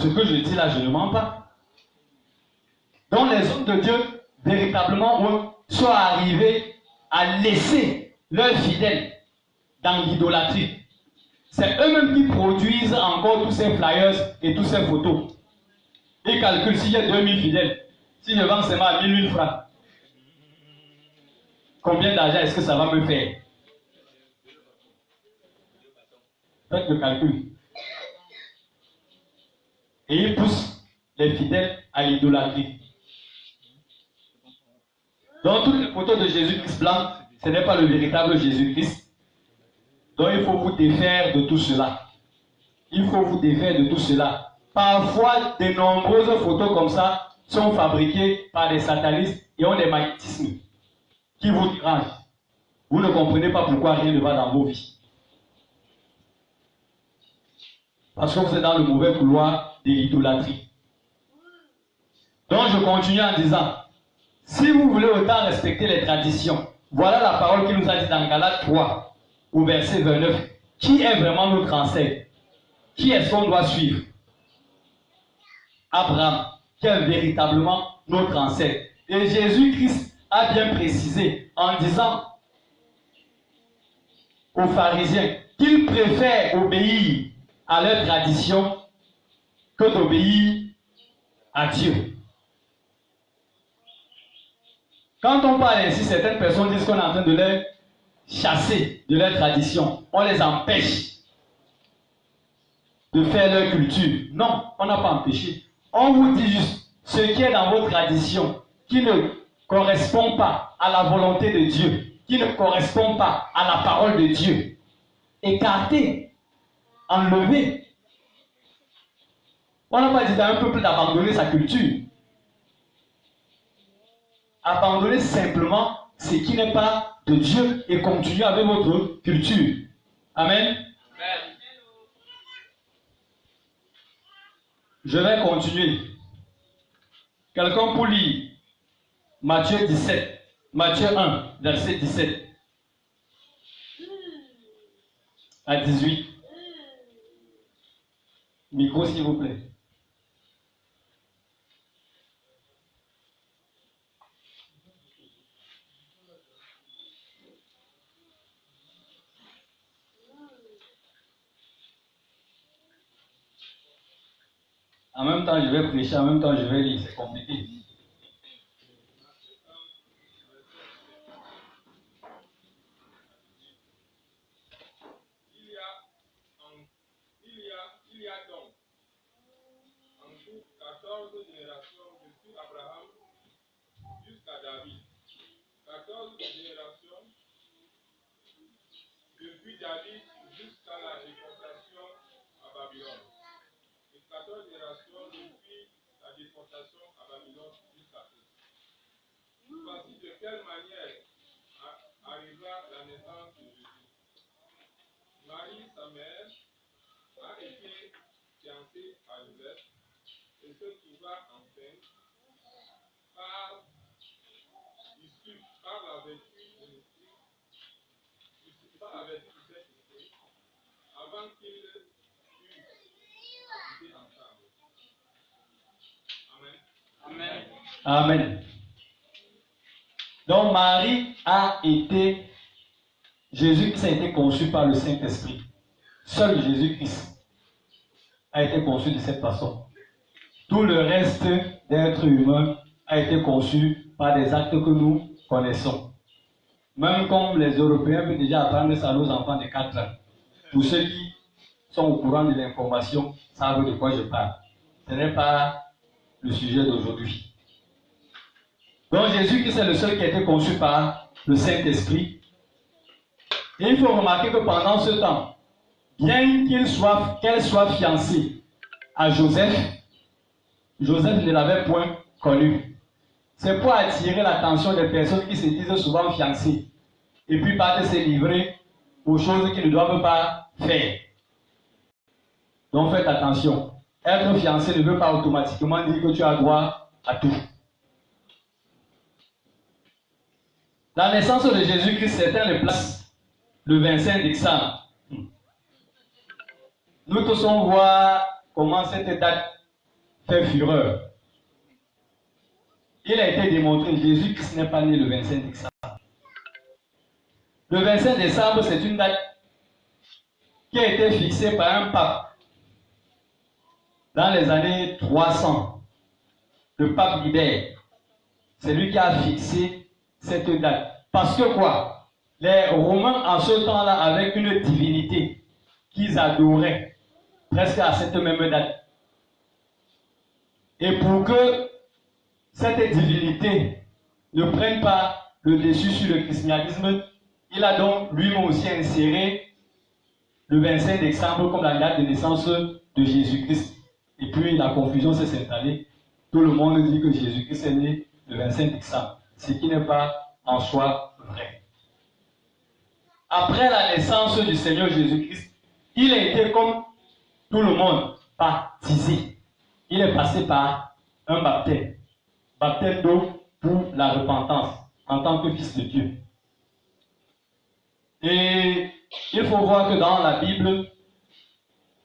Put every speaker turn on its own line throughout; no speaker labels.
Ce que je dis là, je ne mens pas. Donc les hommes de Dieu, véritablement, eux, sont arrivés à laisser leurs fidèles dans l'idolâtrie. C'est eux-mêmes qui produisent encore tous ces flyers et toutes ces photos. Ils calculent si j'ai 2000 fidèles, si je vends seulement à 1000 francs, combien d'argent est-ce que ça va me faire? Faites le calcul. Et ils poussent les fidèles à l'idolâtrie. Donc toutes les photos de Jésus-Christ blanc, ce n'est pas le véritable Jésus-Christ. Donc il faut vous défaire de tout cela. Il faut vous défaire de tout cela. Parfois, de nombreuses photos comme ça sont fabriquées par des satanistes et ont des magnétismes qui vous dérangent. Vous ne comprenez pas pourquoi rien ne va dans vos vies. Parce que vous êtes dans le mauvais couloir de l'idolâtrie. Donc je continue en disant, si vous voulez autant respecter les traditions, voilà la parole qui nous a dit dans Galates 3, au verset 29. Qui est vraiment notre ancêtre? Qui est-ce qu'on doit suivre? Abraham, qui est véritablement notre ancêtre. Et Jésus-Christ a bien précisé en disant aux pharisiens qu'ils préfèrent obéir à leur tradition que d'obéir à Dieu. Quand on parle ainsi, certaines personnes disent qu'on est en train de les chasser de leur tradition. On les empêche de faire leur culture. Non, on n'a pas empêché. On vous dit juste ce qui est dans vos traditions, qui ne correspond pas à la volonté de Dieu, qui ne correspond pas à la parole de Dieu. Écartez, enlevez. On n'a pas dit à un peuple d'abandonner sa culture. Abandonnez simplement ce qui n'est pas de Dieu et continuez avec votre culture. Amen. Amen. Je vais continuer. Quelqu'un pour lire Matthieu 17, Matthieu 1, verset 17 à 18. Micro, s'il vous plaît. En même temps, je vais prêcher, en même temps, je vais lire. C'est compliqué.
Il y a donc en tout 14 générations depuis Abraham jusqu'à David. 14 générations depuis David jusqu'à la déportation à Babylone. Et 14 générations depuis la déportation à Babylone jusqu'à Christ. Voici de quelle manière arriva la naissance de Jésus. Marie, sa mère, a été fiancée à Joseph et se trouva enceinte par la vertu de l'esprit, par la vertu du Saint-Esprit, avant qu'ils eussent habité ensemble. Amen.
Amen. Amen. Donc Marie a été, Jésus-Christ a été conçu par le Saint-Esprit. Seul Jésus-Christ a été conçu de cette façon. Tout le reste d'être humain a été conçu par des actes que nous connaissons. Même comme les Européens peuvent déjà apprendre ça à nos enfants de 4 ans. Pour ceux qui sont au courant de l'information, savent de quoi je parle. Ce n'est pas le sujet d'aujourd'hui. Donc Jésus-Christ est le seul qui a été conçu par le Saint-Esprit. Et il faut remarquer que pendant ce temps, bien qu'elle soit fiancée à Joseph, Joseph ne l'avait point connu. C'est pour attirer l'attention des personnes qui se disent souvent fiancées et puis partent se livrer aux choses qu'ils ne doivent pas faire. Donc faites attention. Être fiancé ne veut pas automatiquement dire que tu as droit à tout. La naissance de Jésus-Christ, certains le placent le 25 décembre. Nous tous on voit comment cette date fait fureur. Il a été démontré, Jésus-Christ n'est pas né le 25 décembre. Le 25 décembre, c'est une date qui a été fixée par un pape dans les années 300. Le pape Libère. C'est lui qui a fixé cette date. Parce que quoi? Les Romains en ce temps-là avaient une divinité qu'ils adoraient presque à cette même date. Et pour que cette divinité ne prenne pas le dessus sur le christianisme, il a donc lui-même aussi inséré le 25 décembre comme la date de naissance de Jésus-Christ. Et puis la confusion s'est installée. Tout le monde dit que Jésus-Christ est né le 25 décembre, ce qui n'est pas en soi vrai. Après la naissance du Seigneur Jésus-Christ, il a été comme tout le monde baptisé. Il est passé par un baptême. Baptême d'eau pour la repentance en tant que fils de Dieu. Et il faut voir que dans la Bible,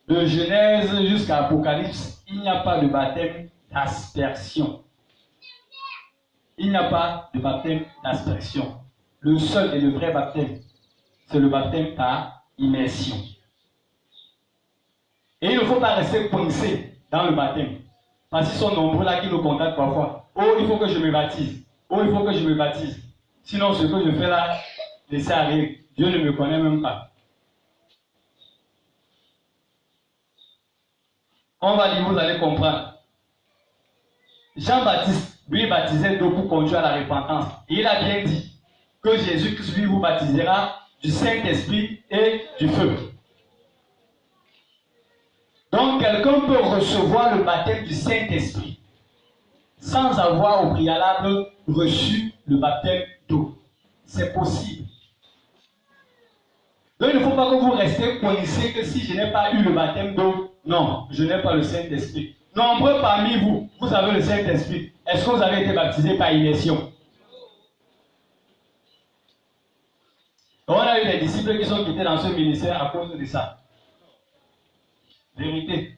de Genèse jusqu'à Apocalypse, il n'y a pas de baptême d'aspersion. Il n'y a pas de baptême d'aspersion. Le seul et le vrai baptême, c'est le baptême par immersion. Et il ne faut pas rester coincé dans le baptême. Parce qu'ils sont nombreux là qui nous contactent parfois. Oh, il faut que je me baptise. Oh, il faut que je me baptise. Sinon, ce que je fais là, laissez aller. Dieu ne me connaît même pas. On va lire, vous allez comprendre. Jean-Baptiste, lui, baptisait d'eau pour conduire à la repentance. Et il a bien dit que Jésus-Christ, lui, vous baptisera du Saint-Esprit et du feu. Donc, quelqu'un peut recevoir le baptême du Saint-Esprit sans avoir au préalable reçu le baptême d'eau. C'est possible. Donc, il ne faut pas que vous restiez coincés que si je n'ai pas eu le baptême d'eau, non, je n'ai pas le Saint-Esprit. Nombreux parmi vous, vous avez le Saint-Esprit. Est-ce que vous avez été baptisé par immersion? On a eu des disciples qui sont quittés dans ce ministère à cause de ça. Vérité.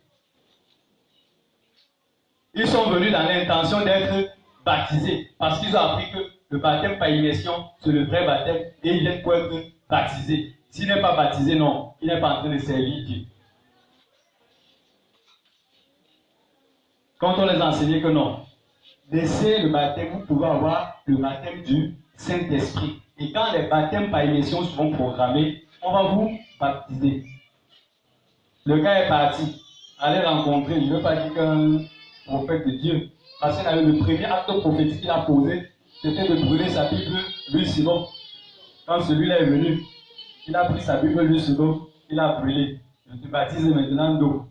Ils sont venus dans l'intention d'être baptisés parce qu'ils ont appris que le baptême par immersion, c'est le vrai baptême et ils viennent pour être baptisés. S'il n'est pas baptisé, non, il n'est pas en train de servir Dieu. Quand on les enseignait que non, laissez le baptême, vous pouvez avoir le baptême du Saint-Esprit. Et quand les baptêmes par immersion seront programmés, on va vous baptiser. Le gars est parti, allez rencontrer, je ne veux pas dire qu'un prophète de Dieu, parce que le premier acte prophétique qu'il a posé, c'était de brûler sa Bible, lui Simon. Quand celui-là est venu, il a pris sa Bible, lui Simon, il a brûlé. Je te baptise maintenant d'eau.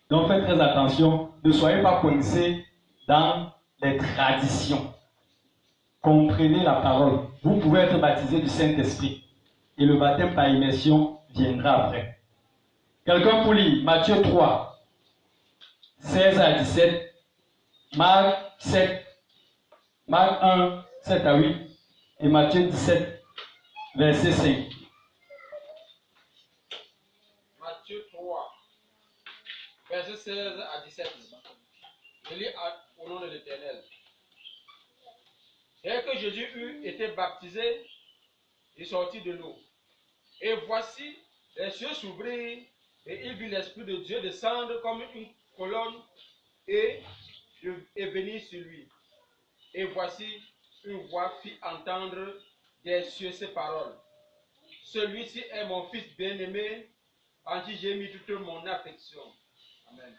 Donc faites très attention, ne soyez pas coincés dans les traditions. Comprenez la parole. Vous pouvez être baptisé du Saint-Esprit. Et le baptême par immersion viendra après. Quelqu'un pour lire Matthieu 3, 16 à 17, Marc 7, Marc 1, 7 à 8 et Matthieu 17, verset 5.
Matthieu 3, verset 16 à 17. Je lis au nom de l'Éternel. Dès que Jésus eut été baptisé, il sortit de l'eau. Et voici, les cieux s'ouvrirent, et il vit l'Esprit de Dieu descendre comme une colonne et venir sur lui. Et voici, une voix fit entendre des cieux ces paroles. Celui-ci est mon fils bien-aimé, en qui j'ai mis toute mon affection. Amen.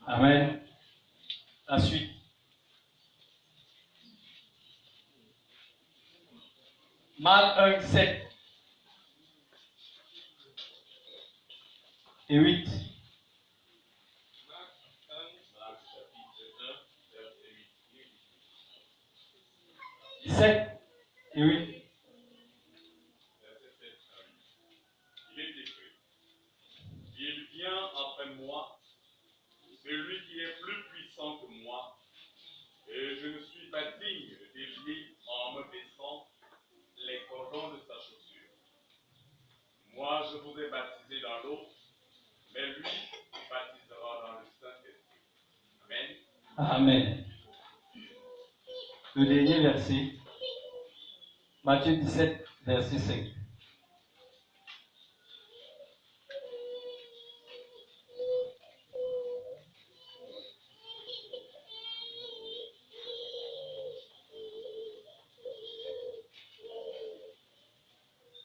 Amen. La suite. Marc 1, 7 et 8.
Marc 1, chapitre 1, verset 8.
7 et 8.
Verset 7 à 8. Il est écrit: Il vient après moi, celui qui est plus puissant que moi, et je ne suis pas digne de délier en me baissant les cordons de sa chaussure. Moi, je vous ai baptisé dans l'eau, mais lui baptisera dans le
Amen. Le dernier verset, Matthieu 17, verset 5.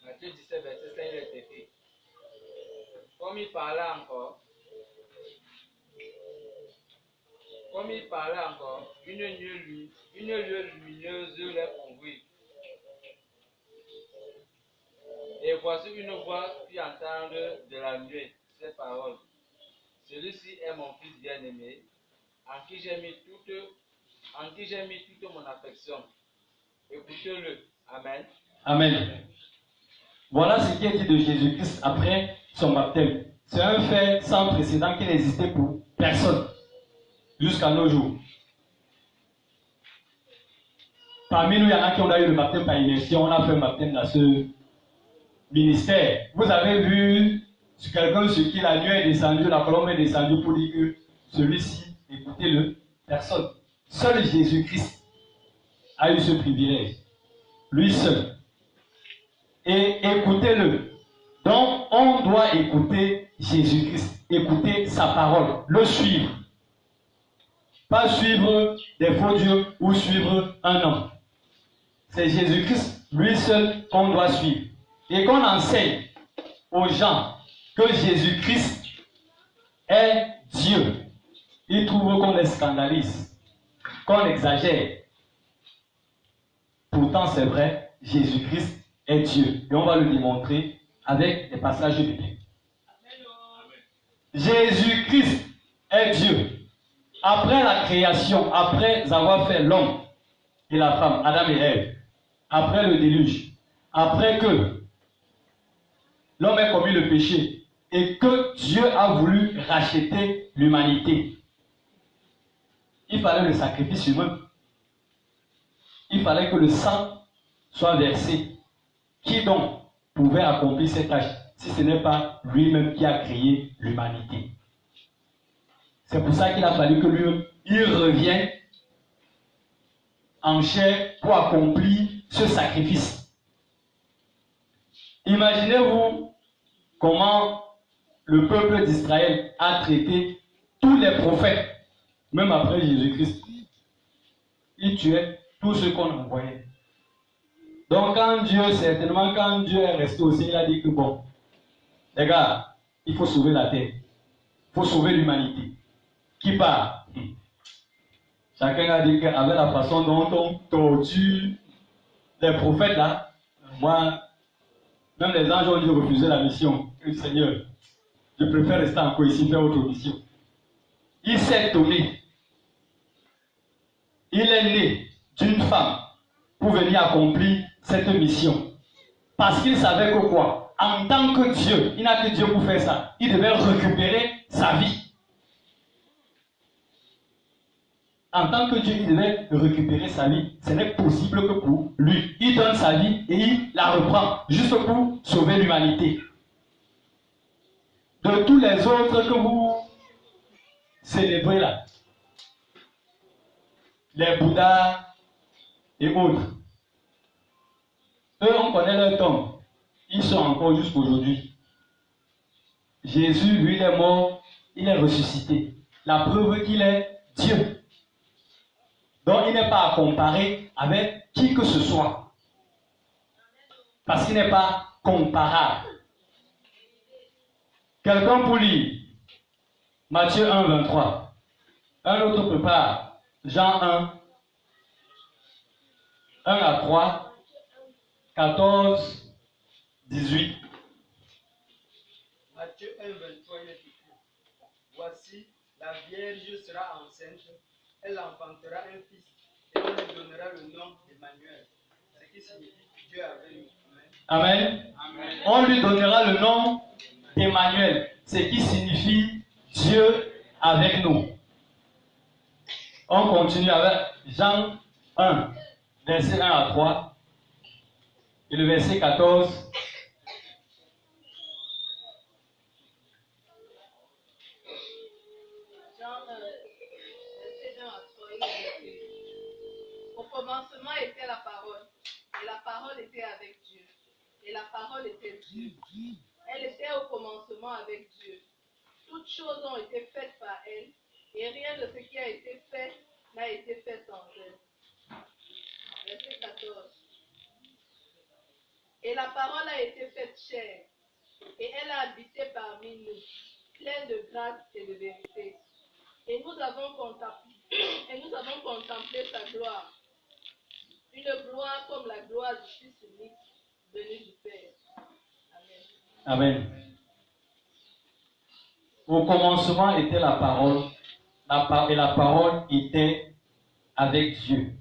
Matthieu 17, verset 5, il est écrit. Comme il parlait encore, une lueur lumineuse les couvrit. Et voici une voix fit entendre de la nuée ces paroles. Celui-ci est mon fils bien-aimé, en qui j'ai mis toute mon affection. Écoutez-le. Amen.
Amen. Voilà ce qui est dit de Jésus-Christ après son baptême. C'est un fait sans précédent qui n'existait pour personne jusqu'à nos jours. Parmi nous, il y en a qui ont eu le baptême par immersion. On a fait un baptême dans ce ministère. Vous avez vu quelqu'un sur qui la nuée est descendue, la colombe est descendue pour dire que celui-ci, écoutez-le, personne. Seul Jésus-Christ a eu ce privilège. Lui seul. Et écoutez-le. Donc, on doit écouter Jésus-Christ, écouter sa parole, le suivre. Pas suivre des faux dieux ou suivre un homme. C'est Jésus-Christ, lui seul, qu'on doit suivre. Et qu'on enseigne aux gens que Jésus-Christ est Dieu. Ils trouvent qu'on les scandalise, qu'on exagère. Pourtant, c'est vrai, Jésus-Christ est Dieu. Et on va le démontrer avec des passages bibliques. Jésus-Christ est Dieu. Après la création, après avoir fait l'homme et la femme, Adam et Ève, après le déluge, après que l'homme ait commis le péché et que Dieu a voulu racheter l'humanité, il fallait le sacrifice humain. Il fallait que le sang soit versé. Qui donc pouvait accomplir cette tâche si ce n'est pas lui-même qui a créé l'humanité? C'est pour ça qu'il a fallu que lui-même il revienne en chair pour accomplir ce sacrifice. Imaginez-vous comment le peuple d'Israël a traité tous les prophètes, même après Jésus-Christ. Il tuait tous ceux qu'on envoyait. Donc quand Dieu est resté au ciel, il a dit que bon, les gars, il faut sauver la terre. Il faut sauver l'humanité. Qui part? Chacun a dit qu'avec la façon dont on torture les prophètes là, moi, même les anges ont dû refuser la mission. Seigneur, je préfère rester encore ici, faire autre mission. Il s'est donné. Il est né d'une femme pour venir accomplir cette mission. Parce qu'il savait que quoi? En tant que Dieu, il n'a que Dieu pour faire ça. Il devait récupérer sa vie. En tant que Dieu, il devait récupérer sa vie. Ce n'est possible que pour lui. Il donne sa vie et il la reprend, juste pour sauver l'humanité. De tous les autres que vous célébrez là, les Bouddhas et autres, eux, on connaît leur tombe. Ils sont encore jusqu'aujourd'hui. Jésus, lui, il est mort, il est ressuscité. La preuve qu'il est Dieu. Donc, il n'est pas à comparer avec qui que ce soit. Parce qu'il n'est pas comparable. Quelqu'un pour lire Matthieu 1, 23. Un autre prépare Jean 1, 1 à 3, 14, 18.
Matthieu 1, 23, il est écrit. Voici, la Vierge sera enceinte, elle enfantera un fils, et on lui donnera le nom d'Emmanuel, ce qui signifie Dieu avec nous.
Amen.
Amen.
On lui donnera le nom d'Emmanuel, ce qui signifie Dieu avec nous. On continue avec Jean 1, verset 1 à 3, et le verset 14.
Jean 1, verset 1 à commencement était la parole, et la parole était avec Dieu, et la parole était Dieu. Elle était au commencement avec Dieu. Toutes choses ont été faites par elle, et rien de ce qui a été fait n'a été fait sans elle. Verset 14. Et la parole a été faite chair, et elle a habité parmi nous, pleine de grâce et de vérité. Et nous avons contemplé sa gloire, une gloire comme la gloire du Fils unique venu du Père. Amen.
Amen. Au commencement était la parole, et la parole était avec Dieu.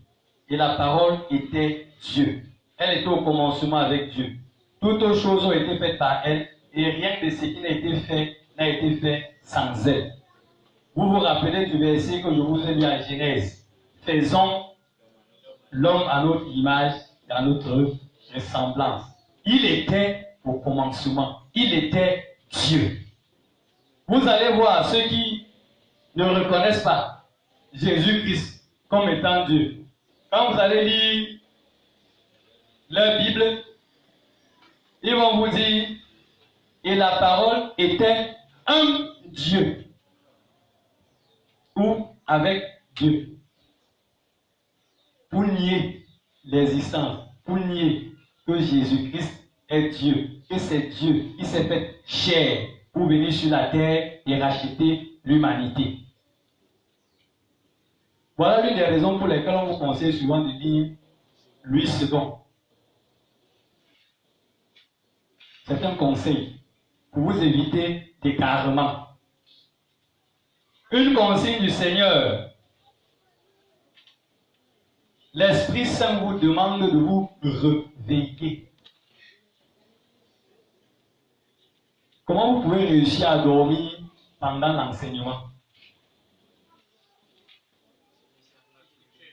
Et la parole était Dieu. Elle était au commencement avec Dieu. Toutes choses ont été faites par elle, et rien de ce qui n'a été fait sans elle. Vous vous rappelez du verset que je vous ai lu en Genèse. Faisons l'homme à notre image, à notre ressemblance. Il était au commencement. Il était Dieu. Vous allez voir ceux qui ne reconnaissent pas Jésus-Christ comme étant Dieu. Quand vous allez lire leur Bible, ils vont vous dire, et la parole était un Dieu. Ou avec Dieu. Pour nier l'existence, pour nier que Jésus-Christ est Dieu, que c'est Dieu qui s'est fait chair pour venir sur la terre et racheter l'humanité. Voilà l'une des raisons pour lesquelles on vous conseille souvent de lire Louis II. C'est un conseil pour vous éviter d'égarement. Une consigne du Seigneur. L'Esprit Saint vous demande de vous réveiller. Comment vous pouvez réussir à dormir pendant l'enseignement?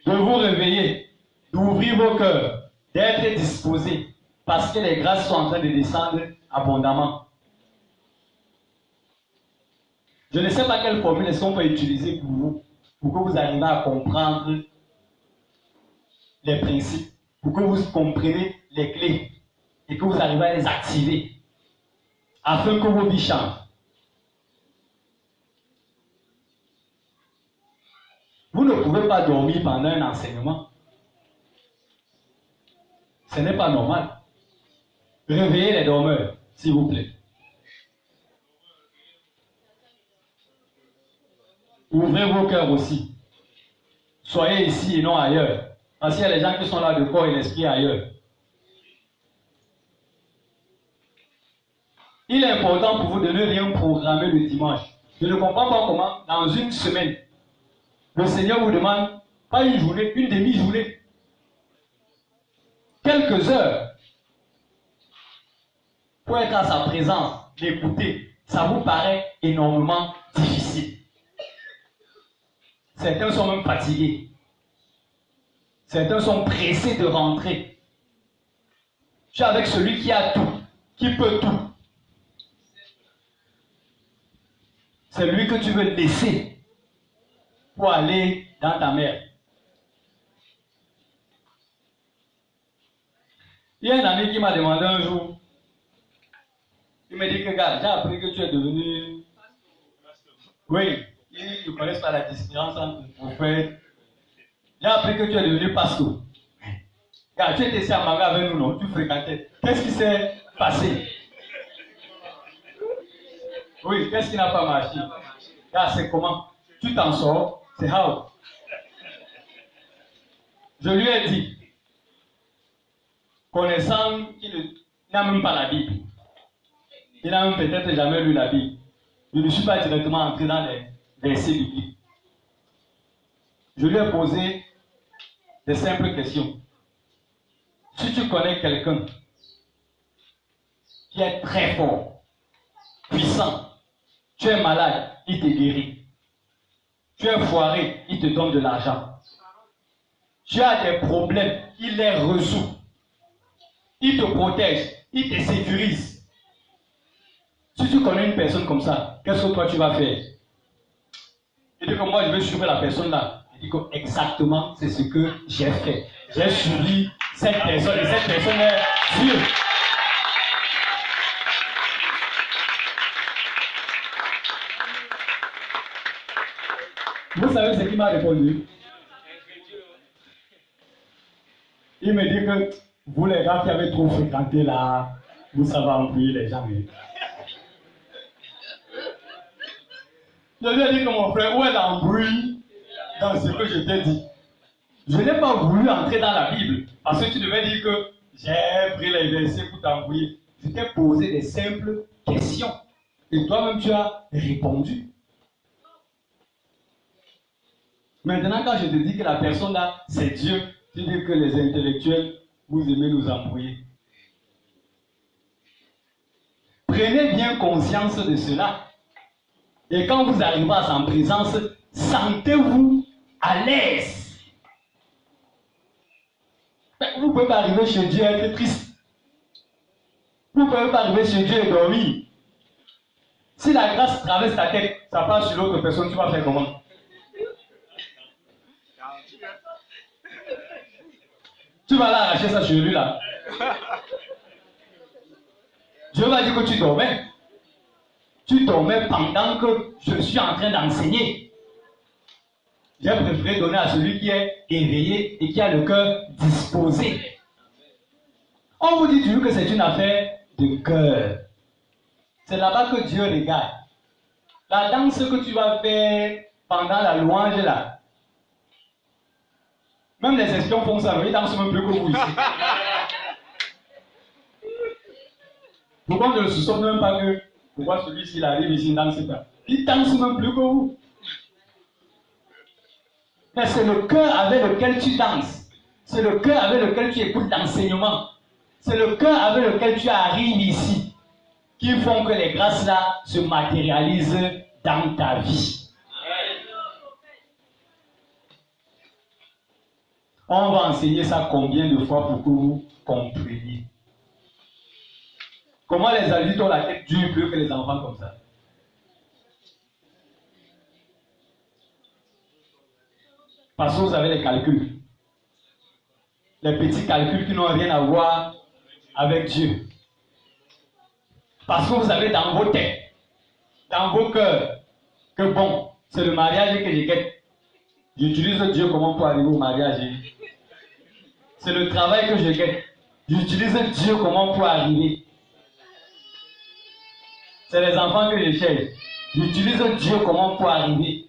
De vous réveiller, d'ouvrir vos cœurs, d'être disposés, parce que les grâces sont en train de descendre abondamment. Je ne sais pas quelle formule est-ce qu'on peut utiliser pour que vous arriviez à comprendre les principes, pour que vous compreniez les clés et que vous arriviez à les activer afin que vos vies changent. Vous ne pouvez pas dormir pendant un enseignement. Ce n'est pas normal. Réveillez les dormeurs, s'il vous plaît. Ouvrez vos cœurs aussi. Soyez ici et non ailleurs. Parce qu'il y a les gens qui sont là de corps et l'esprit ailleurs. Il est important pour vous de ne rien programmer le dimanche. Je ne comprends pas comment, dans une semaine, le Seigneur vous demande, pas une journée, une demi-journée. Quelques heures. Pour être à sa présence, l'écouter. Ça vous paraît énormément difficile. Certains sont même fatigués. Certains sont pressés de rentrer. Je suis avec celui qui a tout, qui peut tout. C'est lui que tu veux laisser pour aller dans ta mer. Il y a un ami qui m'a demandé un jour, il m'a dit que gars, j'ai appris que tu es devenu... Oui, ils ne connaissent pas la différence entre prophète. J'ai appris que tu es devenu pasteur. Car tu étais ici à Manga avec nous, non? Tu fréquentais. Qu'est-ce qui s'est passé? Oui, qu'est-ce qui n'a pas marché? Car c'est comment? Tu t'en sors? C'est how? Je lui ai dit, connaissant qu'il n'a même pas la Bible, il n'a même peut-être jamais lu la Bible. Je ne suis pas directement entré dans les versets bibliques. Je lui ai posé des simples questions. Si tu connais quelqu'un qui est très fort, puissant, tu es malade, il te guérit. Tu es foiré, il te donne de l'argent. Tu as des problèmes, il les résout. Il te protège, il te sécurise. Si tu connais une personne comme ça, qu'est-ce que toi tu vas faire? Il dit que moi je vais suivre la personne là. Il dit que exactement c'est ce que j'ai fait. j'ai suivi cette personne et cette personne est Dieu. Vous savez ce qu'il m'a répondu? Il me dit que vous les gars qui avez trop fréquenté là, vous savez embrouiller les gens. Je lui ai dit que mon frère, où est l'embrouille dans ce que je t'ai dit? Je n'ai pas voulu entrer dans la Bible parce que tu devais dire que j'ai pris les versets pour t'embrouiller. Je t'ai posé des simples questions et toi-même tu as répondu. Maintenant, quand je te dis que la personne là, c'est Dieu, tu dis que les intellectuels, vous aimez nous embrouiller. Prenez bien conscience de cela. Et quand vous arrivez à sa présence, sentez-vous à l'aise. Vous ne pouvez pas arriver chez Dieu et être triste. Vous ne pouvez pas arriver chez Dieu et dormir. Si la grâce traverse ta tête, ça passe sur l'autre personne, tu vas faire comment? Tu vas l'arracher ça sur lui là. Dieu va dire que tu dormais. Tu dormais pendant que je suis en train d'enseigner. J'ai préféré donner à celui qui est éveillé et qui a le cœur disposé. On vous dit toujours que c'est une affaire de cœur. C'est là-bas que Dieu regarde. La danse que tu vas faire pendant la louange là. Même les espions font ça, ils dansent même plus que vous ici. Pourquoi on ne le soupçonne même pas que pourquoi celui-ci arrive ici, il ne danse pas? Il danse même plus que vous. Mais c'est le cœur avec lequel tu danses. C'est le cœur avec lequel tu écoutes l'enseignement. C'est le cœur avec lequel tu arrives ici qui font que les grâces là se matérialisent dans ta vie. On va enseigner ça combien de fois pour que vous compreniez. Comment les adultes ont la tête dure plus que les enfants comme ça? Parce que vous avez les calculs. Les petits calculs qui n'ont rien à voir avec Dieu. Parce que vous avez dans vos têtes, dans vos cœurs, que bon, c'est le mariage que je guette. J'utilise Dieu comment pour arriver au mariage. C'est le travail que je guette. J'utilise Dieu comment pour arriver. C'est les enfants que je cherche. J'utilise Dieu comment pour arriver.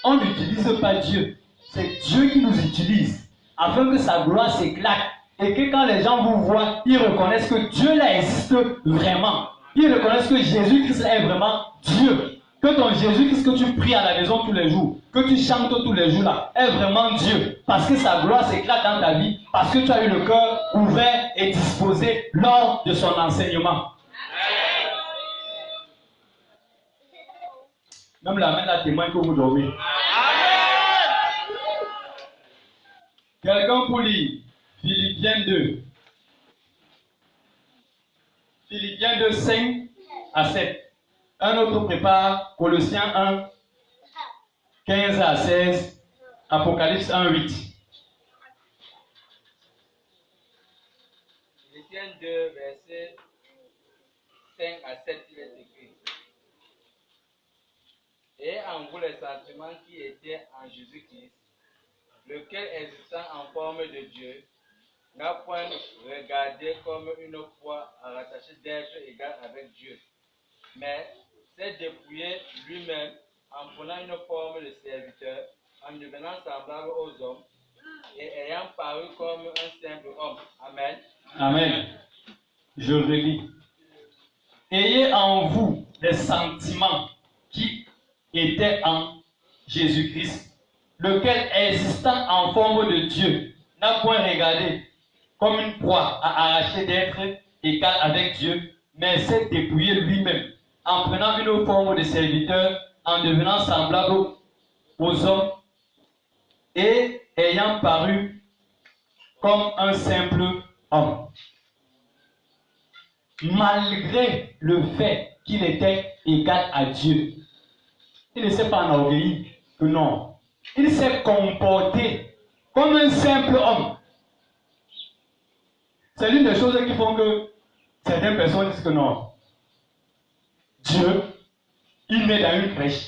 On n'utilise pas Dieu. C'est Dieu qui nous utilise afin que sa gloire s'éclate et que quand les gens vous voient, ils reconnaissent que Dieu là existe vraiment. Ils reconnaissent que Jésus-Christ est vraiment Dieu. Que ton Jésus-Christ que tu pries à la maison tous les jours, que tu chantes tous les jours là, est vraiment Dieu. Parce que sa gloire s'éclate dans ta vie, parce que tu as eu le cœur ouvert et disposé lors de son enseignement. Même la main là témoigne que vous dormez. Quelqu'un pour lire Philippiens 2. Philippiens 2, 5 à 7. Un autre prépare Colossiens 1, 15 à 16, Apocalypse 1, 8.
Philippiens 2, verset 5 à 7, il est écrit. Et en vous les sentiments qui étaient en Jésus-Christ, lequel existant en forme de Dieu, n'a point regardé comme une foi à rattacher d'être égal avec Dieu, mais s'est dépouillé lui-même en prenant une forme de serviteur, en devenant semblable aux hommes, et ayant paru comme un simple homme. Amen.
Amen. Je relis. Ayez en vous les sentiments qui étaient en Jésus-Christ, lequel existant en forme de Dieu, n'a point regardé comme une proie à arracher d'être égal avec Dieu, mais s'est dépouillé lui-même, en prenant une forme de serviteur, en devenant semblable aux hommes, et ayant paru comme un simple homme. Malgré le fait qu'il était égal à Dieu, il ne s'est pas enorgueilli que non, Il s'est comporté comme un simple homme. C'est l'une des choses qui font que certaines personnes disent que non. Dieu, il met dans une crèche.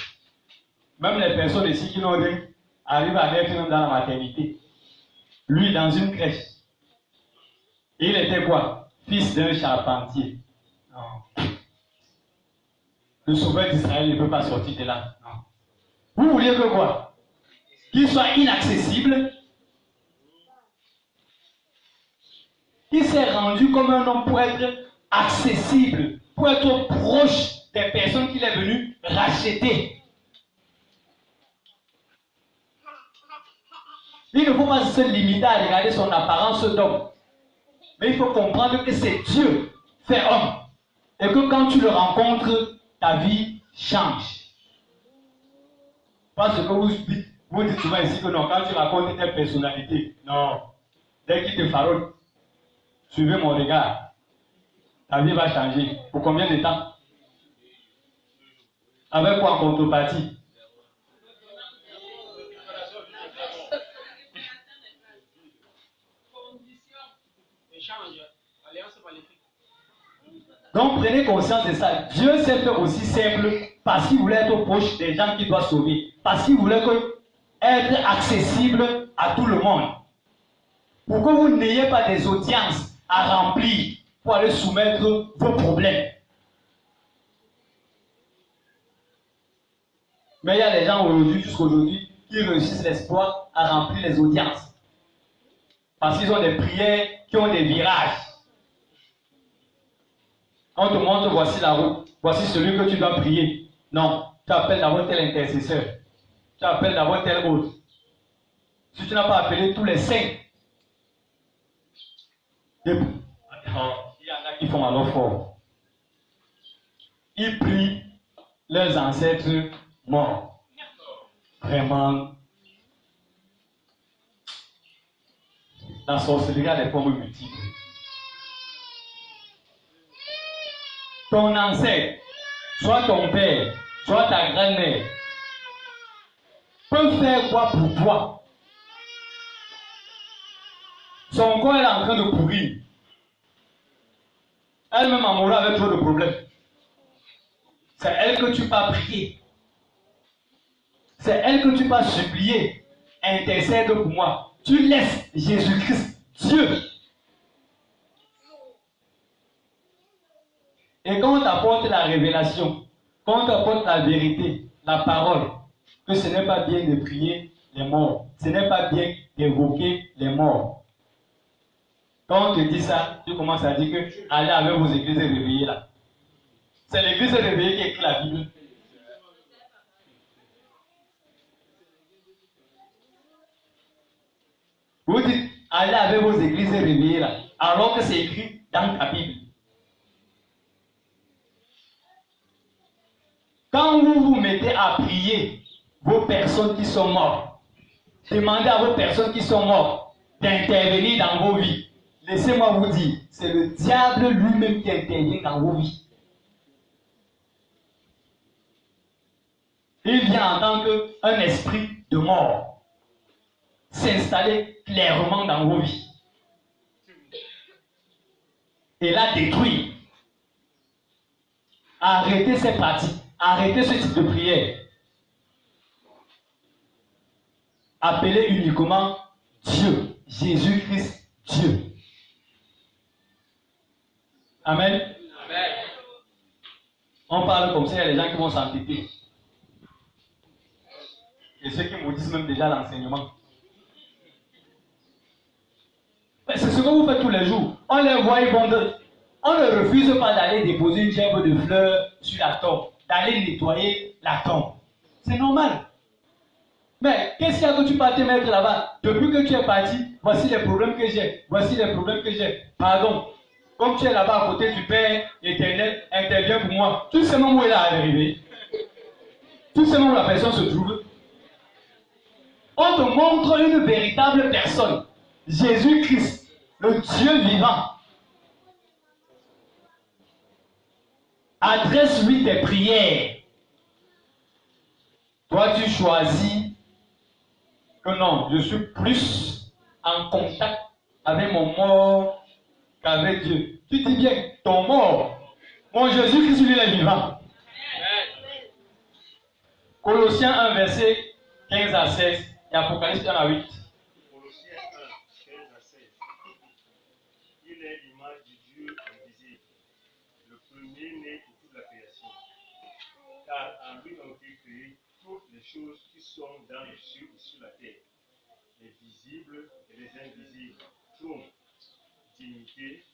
Même les personnes ici qui n'ont rien arrivent à naître même dans la maternité. Lui, dans une crèche. Et il était quoi? Fils d'un charpentier. Non. Le sauveur d'Israël ne peut pas sortir de là. Non. Vous vouliez que quoi? Qu'il soit inaccessible. Il s'est rendu comme un homme pour être accessible, pour être proche des personnes qu'il est venu racheter. Il ne faut pas se limiter à regarder son apparence d'homme. Mais il faut comprendre que c'est Dieu fait homme. Et que quand tu le rencontres, ta vie change. Parce que vous dites souvent ici que non, quand tu racontes ta personnalité, non, dès qu'il te faronne, suivez mon regard. Ta vie va changer. Pour combien de temps? Avec quoi en contrepartie? Donc prenez conscience de ça. Dieu s'est fait aussi simple parce qu'il voulait être proche des gens qu'il doit sauver. Parce qu'il voulait être accessible à tout le monde. Pour que vous n'ayez pas des audiences à remplir pour aller soumettre vos problèmes. Mais il y a des gens aujourd'hui, jusqu'aujourd'hui, qui réussissent l'espoir à remplir les audiences. Parce qu'ils ont des prières qui ont des virages. On te montre, voici la route, voici celui que tu dois prier. Non, tu appelles d'abord tel intercesseur. Tu appelles d'abord tel autre. Si tu n'as pas appelé tous les 5, il y en a qui font alors fort. Ils prient leurs ancêtres morts. Vraiment. La sorcellerie a des formes multiples. Ton ancêtre, soit ton père, soit ta grand-mère, peut faire quoi pour toi? Son corps est en train de pourrir. Elle-même a mouru avec trop de problèmes. C'est elle que tu vas prier. C'est elle que tu vas supplier. Intercède pour moi. Tu laisses Jésus-Christ, Dieu. Et quand on t'apporte la révélation, quand on t'apporte la vérité, la parole, que ce n'est pas bien de prier les morts, ce n'est pas bien d'évoquer les morts. Quand on te dit ça, tu commences à dire que allez avec vos églises réveillées là. C'est l'église réveillée qui écrit la Bible. Vous dites allez avec vos églises réveillées là, alors que c'est écrit dans ta Bible. Quand vous vous mettez à prier vos personnes qui sont mortes, demandez à vos personnes qui sont mortes d'intervenir dans vos vies. Laissez-moi vous dire, c'est le diable lui-même qui intervient dans vos vies. Il vient en tant qu'un esprit de mort s'installer clairement dans vos vies et la détruire. Arrêtez ces pratiques. Arrêtez ce type de prière. Appelez uniquement Dieu, Jésus-Christ, Dieu. Amen. Amen. On parle comme ça, il y a des gens qui vont s'entêter. Et ceux qui maudissent même déjà l'enseignement. C'est ce que vous faites tous les jours. On les voit, ils vont on ne refuse pas d'aller déposer une gerbe de fleurs sur la tombe, d'aller nettoyer la tombe. C'est normal. Mais qu'est-ce qu'il y a que tu vas te mettre là-bas? Depuis que tu es parti, voici les problèmes que j'ai. Voici les problèmes que j'ai. Pardon. Comme tu es là-bas à côté du Père éternel, interviens pour moi. Tu sais même où il est arrivé. Tu sais même où la personne se trouve. On te montre une véritable personne. Jésus-Christ, le Dieu vivant. Adresse-lui tes prières. Toi, tu choisis que non, je suis plus en contact avec mon mort qu'avec Dieu. Tu dis bien, ton mort, mon Jésus-Christ, lui, il est vivant. Colossiens 1, verset 15 à 16 et Apocalypse 1 à 8.
Colossiens 1, 15 à 16. Il est l'image du Dieu invisible, le premier-né de toute la création. Car en lui ont été créées toutes les choses qui sont dans les cieux et sur la terre, les visibles et les invisibles, trône, dignité,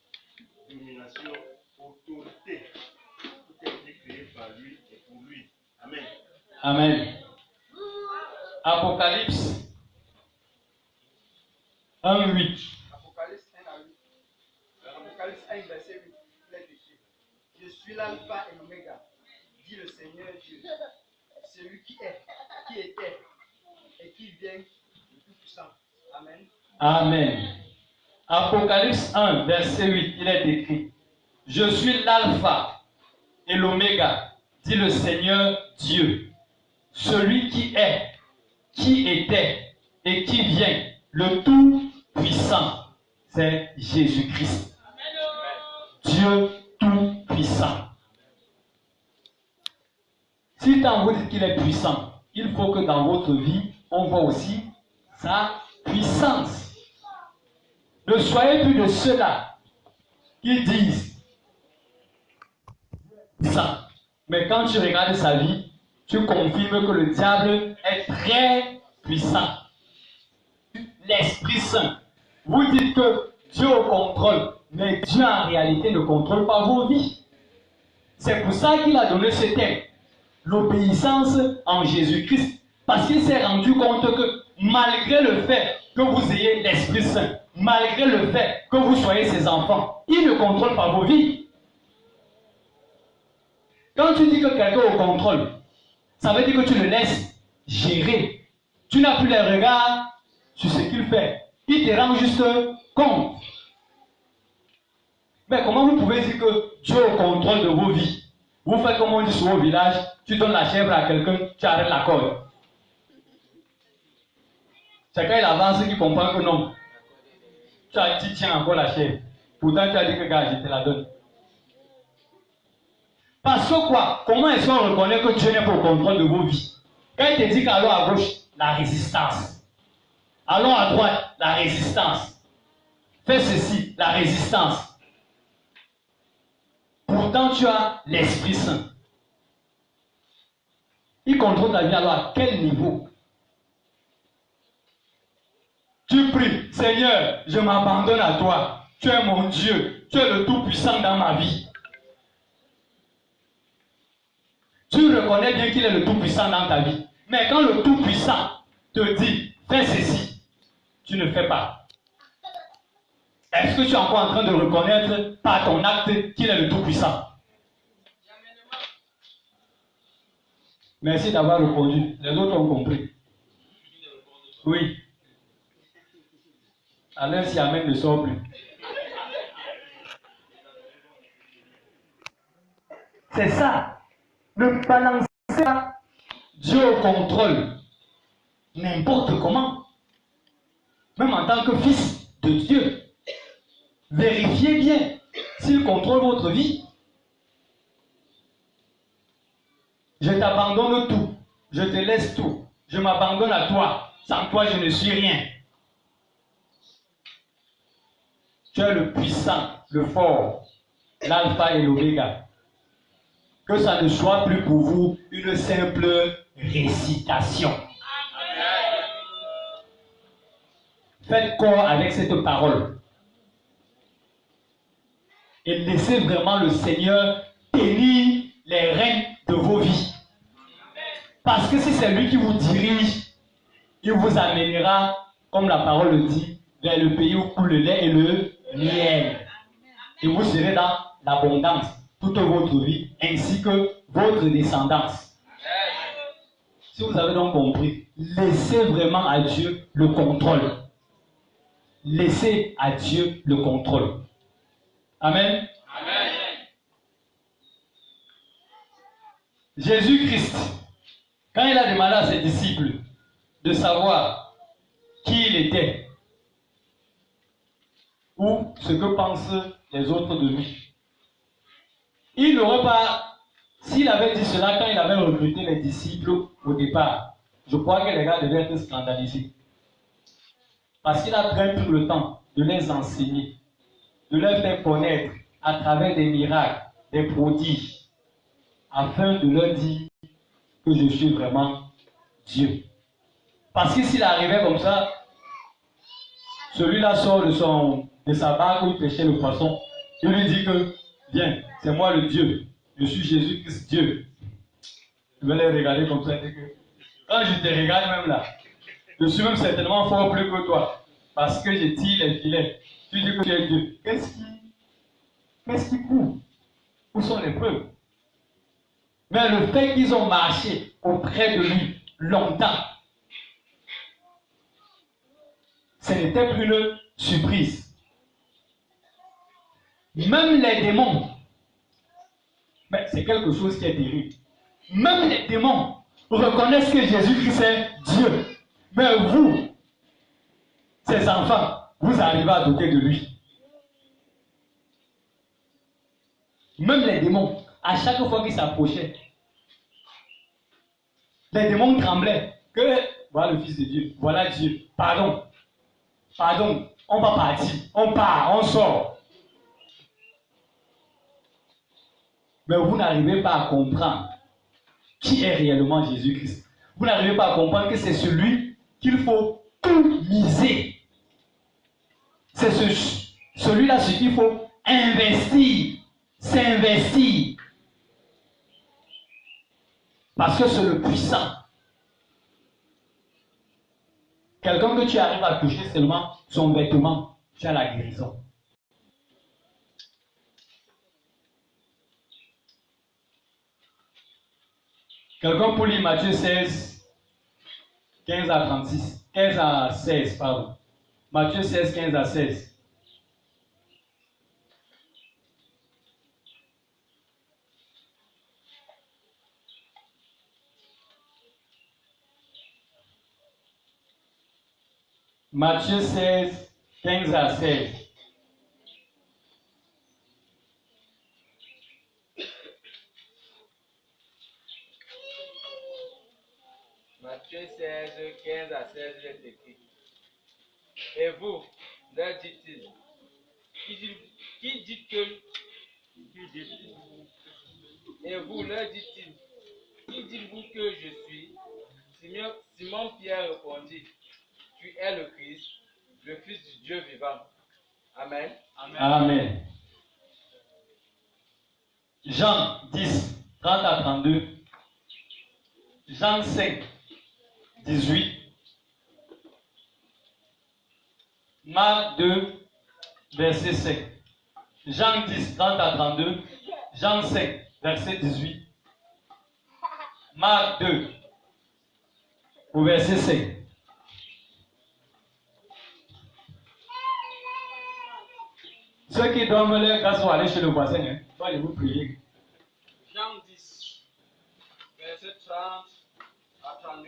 domination, autorité. Tout a été créé par lui et pour lui. Amen.
Amen. Apocalypse 1, 8.
Apocalypse 1 à 8. Apocalypse 1, verset 8. Il est écrit: Je suis l'alpha et l'oméga, dit le Seigneur Dieu, celui qui est, qui était et qui vient, le Tout-Puissant. Amen.
Amen. Apocalypse 1, verset 8, il est écrit: Je suis l'alpha et l'oméga, dit le Seigneur Dieu, celui qui est, qui était et qui vient, le Tout-Puissant. C'est Jésus-Christ. Dieu Tout-Puissant. Si tant vous dites qu'il est puissant, il faut que dans votre vie, on voit aussi sa puissance. Ne soyez plus de ceux-là qui disent ça. Mais quand tu regardes sa vie, tu confirmes que le diable est très puissant. L'Esprit Saint. Vous dites que Dieu au contrôle, mais Dieu en réalité ne contrôle pas vos vies. C'est pour ça qu'il a donné ce thème, l'obéissance en Jésus-Christ. Parce qu'il s'est rendu compte que malgré le fait que vous ayez l'Esprit Saint, malgré le fait que vous soyez ses enfants, il ne contrôle pas vos vies. Quand tu dis que quelqu'un est au contrôle, ça veut dire que tu le laisses gérer. Tu n'as plus les regards sur ce qu'il fait. Il te rend juste compte. Mais comment vous pouvez dire que Dieu est au contrôle de vos vies? Vous faites comme on dit souvent au village, tu donnes la chèvre à quelqu'un, tu arrêtes la corde. Chacun il avance qui comprend que non. Tu as dit tiens encore la chèvre. Pourtant tu as dit que gars, je te la donne. Parce que quoi? Comment est-ce qu'on reconnaît que Dieu n'est pas au contrôle de vos vies? Quand il te dit qu'allons à gauche, la résistance. Allons à droite, la résistance. Fais ceci, la résistance. Pourtant, tu as l'Esprit Saint. Il contrôle ta vie alors à quel niveau? Tu pries, Seigneur, je m'abandonne à toi. Tu es mon Dieu. Tu es le Tout-Puissant dans ma vie. Tu reconnais bien qu'il est le Tout-Puissant dans ta vie. Mais quand le Tout-Puissant te dit, fais ceci, tu ne fais pas. Est-ce que tu es encore en train de reconnaître par ton acte qu'il est le Tout-Puissant? Merci d'avoir répondu. Les autres ont compris. Oui. Alors si Amen ne sort plus. C'est ça. Ne balancez pas Dieu au contrôle. N'importe comment. Même en tant que fils de Dieu. Vérifiez bien s'il contrôle votre vie. Je t'abandonne tout. Je te laisse tout. Je m'abandonne à toi. Sans toi, je ne suis rien. Tu es le puissant, le fort, l'alpha et l'oméga. Que ça ne soit plus pour vous une simple récitation. Faites corps avec cette parole. Et laissez vraiment le Seigneur tenir les rênes de vos vies. Parce que si c'est lui qui vous dirige, il vous amènera, comme la parole le dit, vers le pays où coule le lait et le miel. Et vous serez dans l'abondance toute votre vie, ainsi que votre descendance. Si vous avez donc compris, laissez vraiment à Dieu le contrôle. Laissez à Dieu le contrôle. Amen. Amen. Jésus-Christ, quand il a demandé à ses disciples de savoir qui il était ou ce que pensent les autres de lui. Il n'aurait pas, s'il avait dit cela quand il avait recruté les disciples au départ, je crois que les gars devaient être scandalisés. Parce qu'il a très pris le temps de les enseigner, de leur faire connaître à travers des miracles, des prodiges, afin de leur dire que je suis vraiment Dieu. Parce que s'il arrivait comme ça, celui-là sort de sa barque où il pêchait le poisson. Il lui dit que, viens, c'est moi le Dieu. Je suis Jésus-Christ Dieu. Je vais les regarder comme ça. Quand je te regarde même là, je suis même certainement fort plus que toi. Parce que j'ai tiré les filets. Tu dis que tu es Dieu. Qu'est-ce qui prouve? Où sont les preuves? Mais le fait qu'ils ont marché auprès de lui longtemps, ce n'était plus une surprise. Même les démons, mais c'est quelque chose qui est terrible. Même les démons reconnaissent que Jésus-Christ est Dieu. Mais vous, ses enfants, vous arrivez à douter de lui. Même les démons, à chaque fois qu'ils s'approchaient, les démons tremblaient. Que voilà le Fils de Dieu, voilà Dieu. Pardon, on va partir, on part, on sort. Mais vous n'arrivez pas à comprendre qui est réellement Jésus-Christ. Vous n'arrivez pas à comprendre que c'est celui qu'il faut tout miser. C'est celui-là sur qui il faut investir, s'investir. Parce que c'est le puissant. Quelqu'un que tu arrives à toucher seulement son vêtement, tu as la guérison. Quelqu'un pour lire Matthieu 16, 15 à 36. 15 à 16, pardon. Matthieu 16, 15 à 16. Matthieu 16, 15 à 16.
Matthieu 16, 15 à 16, il est écrit. Et vous, leur dit-il, qui dit que... Et vous, leur dit-il, qui dites-vous que je suis? Simon Pierre répondit, tu es le Christ, le Fils du Dieu vivant. Amen.
Amen. Amen. Jean 10, 30 à 32. Jean 5, 18. Marc 2, verset 5. Jean 10, 30 à 32. Jean 5, verset 18. Marc 2, au verset 5. Ceux qui dorment leur grâce vont aller chez le voisin. Hein. Allez vous prier.
Jean 10, verset 30 à 32.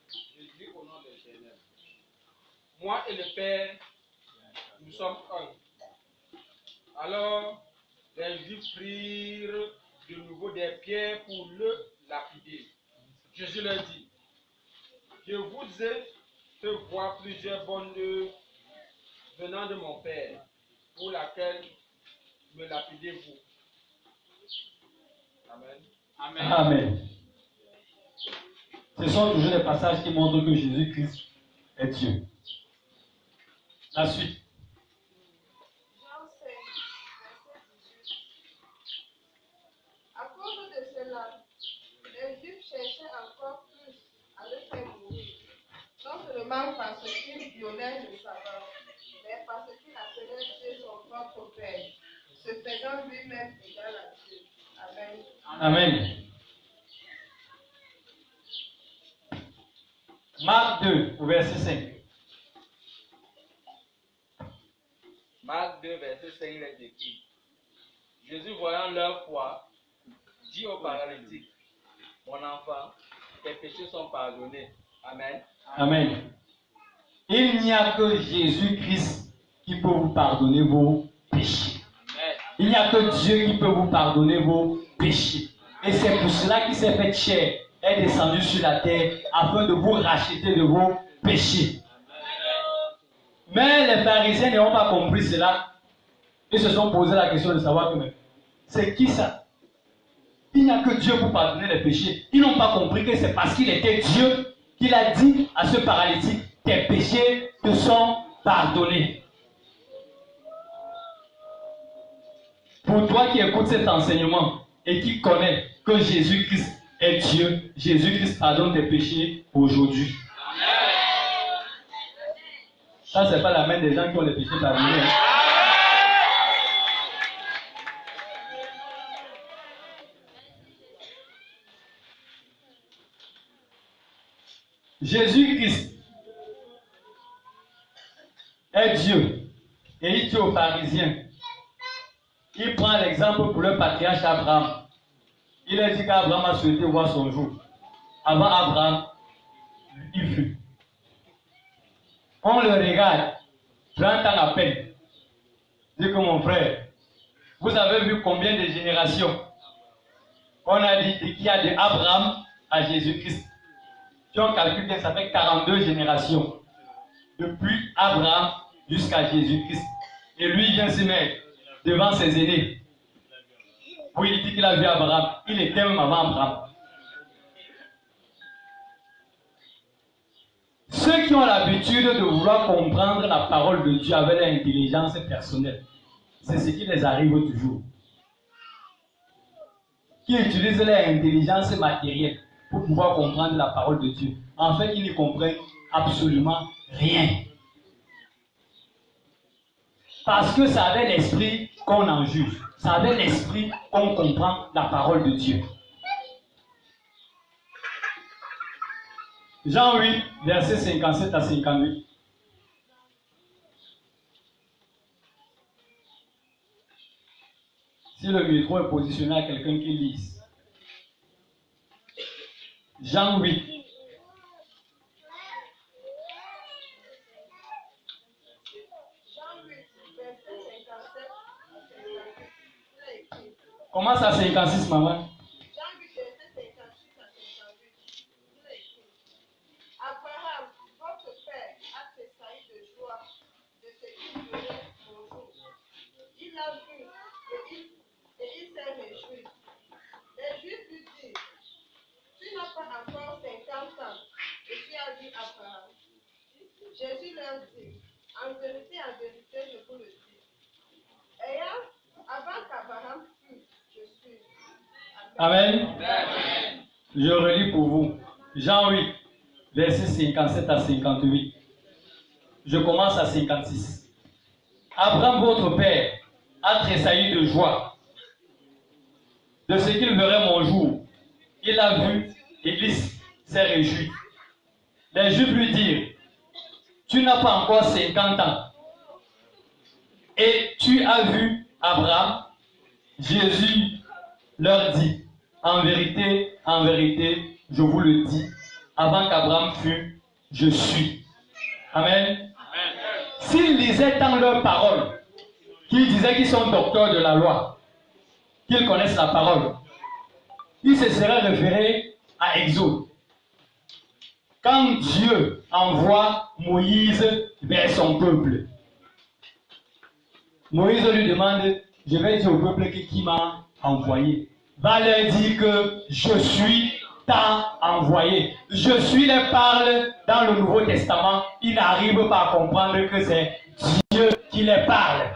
Je dis au nom de l'Éternel. Moi et le Père, nous sommes un. Alors, les Juifs prirent de nouveau des pierres pour le lapider. Jésus leur dit, je vous ai fait voir plusieurs bonnes œuvres venant de mon Père, pour laquelle me lapidez-vous. Amen.
Amen. Amen. Ce sont toujours des passages qui montrent que Jésus-Christ est Dieu. La suite.
Jean 5, verset 18. À cause de cela, les Juifs cherchaient encore plus à le faire mourir, non seulement parce qu'il violait le sabbat, mais parce qu'il appelait Dieu son propre Père, se faisant lui-même égal à Dieu. Amen.
Amen. Marc 2, au verset 5.
Marc 2, verset 5, il est écrit. Jésus, voyant leur foi, dit au paralytique, mon enfant, tes péchés sont pardonnés. Amen.
Amen. Il n'y a que Jésus-Christ qui peut vous pardonner vos péchés. Il n'y a que Dieu qui peut vous pardonner vos péchés. Et c'est pour cela qu'il s'est fait chair, est descendu sur la terre afin de vous racheter de vos péchés. Mais les pharisiens n'ont pas compris cela. Ils se sont posé la question de savoir que c'est qui ça? Il n'y a que Dieu pour pardonner les péchés. Ils n'ont pas compris que c'est parce qu'il était Dieu qu'il a dit à ce paralytique, tes péchés te sont pardonnés. Pour toi qui écoutes cet enseignement et qui connais que Jésus-Christ est Dieu, Jésus-Christ pardonne tes péchés aujourd'hui. Ça, ce n'est pas la main des gens qui ont les péchés pardonnés. Jésus-Christ est Dieu. Et il dit aux pharisiens, il prend l'exemple pour le patriarche Abraham. Il a dit qu'Abraham a souhaité voir son jour. Avant Abraham, il fut. On le regarde, 30 ans à peine. Dit que mon frère, vous avez vu combien de générations? On a dit qu'il y a de Abraham à Jésus-Christ. Si on calcule bien, ça fait 42 générations. Depuis Abraham jusqu'à Jésus-Christ. Et lui, il vient se mettre devant ses aînés. Oui, il dit qu'il a vu Abraham. Il était même avant Abraham. Ceux qui ont l'habitude de vouloir comprendre la parole de Dieu avec leur intelligence personnelle, c'est ce qui les arrive toujours. Qui utilisent leur intelligence matérielle pour pouvoir comprendre la parole de Dieu. En fait, ils n'y comprennent absolument rien. Parce que c'est avec l'esprit qu'on en juge. C'est avec l'esprit qu'on comprend la parole de Dieu. Jean 8, versets 57 à 58. Si le micro est positionné à quelqu'un qui lise. Jean 8. Commence à 56, maman.
Jean 8, verset 56 à 58. Abraham, votre père, a tressailli de joie de ce qu'il verrait mon jour. Il a vu et il s'est réjoui. Les Juifs lui disent, tu n'as pas encore 50 ans et tu as vu Abraham. Jésus leur dit, en vérité, je vous le dis. Avant qu'Abraham fût, je suis.
Amen. Amen. Je relis pour vous. Jean 8, versets 57 à 58. Je commence à 56. Abraham, votre père, a tressailli de joie de ce qu'il verrait mon jour. Il a vu et il s'est réjoui. Les Juifs lui dirent, tu n'as pas encore 50 ans et tu as vu Abraham. Jésus leur dit, en vérité, je vous le dis, avant qu'Abraham fût, je suis. Amen. S'ils lisaient dans leurs paroles, qu'ils disaient qu'ils sont docteurs de la loi, qu'ils connaissent la parole, ils se seraient référés à Exode. Quand Dieu envoie Moïse vers son peuple, Moïse lui demande, je vais dire au peuple qui m'a envoyé. Va leur dire que je suis t'a envoyé. Je suis les parle dans le Nouveau Testament. Ils n'arrivent pas à comprendre que c'est Dieu qui les parle.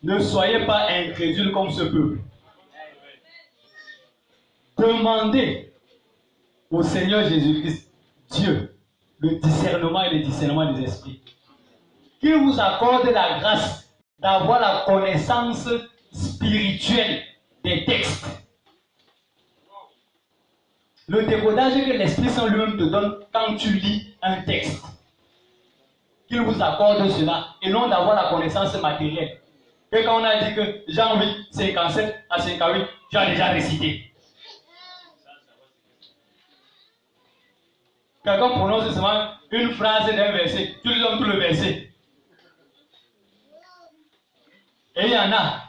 Ne soyez pas incrédules comme ce peuple. Demandez au Seigneur Jésus-Christ, Dieu, le discernement et le discernement des esprits. Qu'il vous accorde la grâce d'avoir la connaissance spirituelle des textes. Le décodage que l'Esprit Saint lui-même te donne quand tu lis un texte. Qu'il vous accorde cela et non d'avoir la connaissance matérielle. Et quand on a dit que Jean 8, 57 à 58, tu as déjà récité. Quelqu'un prononce seulement une phrase d'un verset, tu lui donnes tout le verset. Et il y en a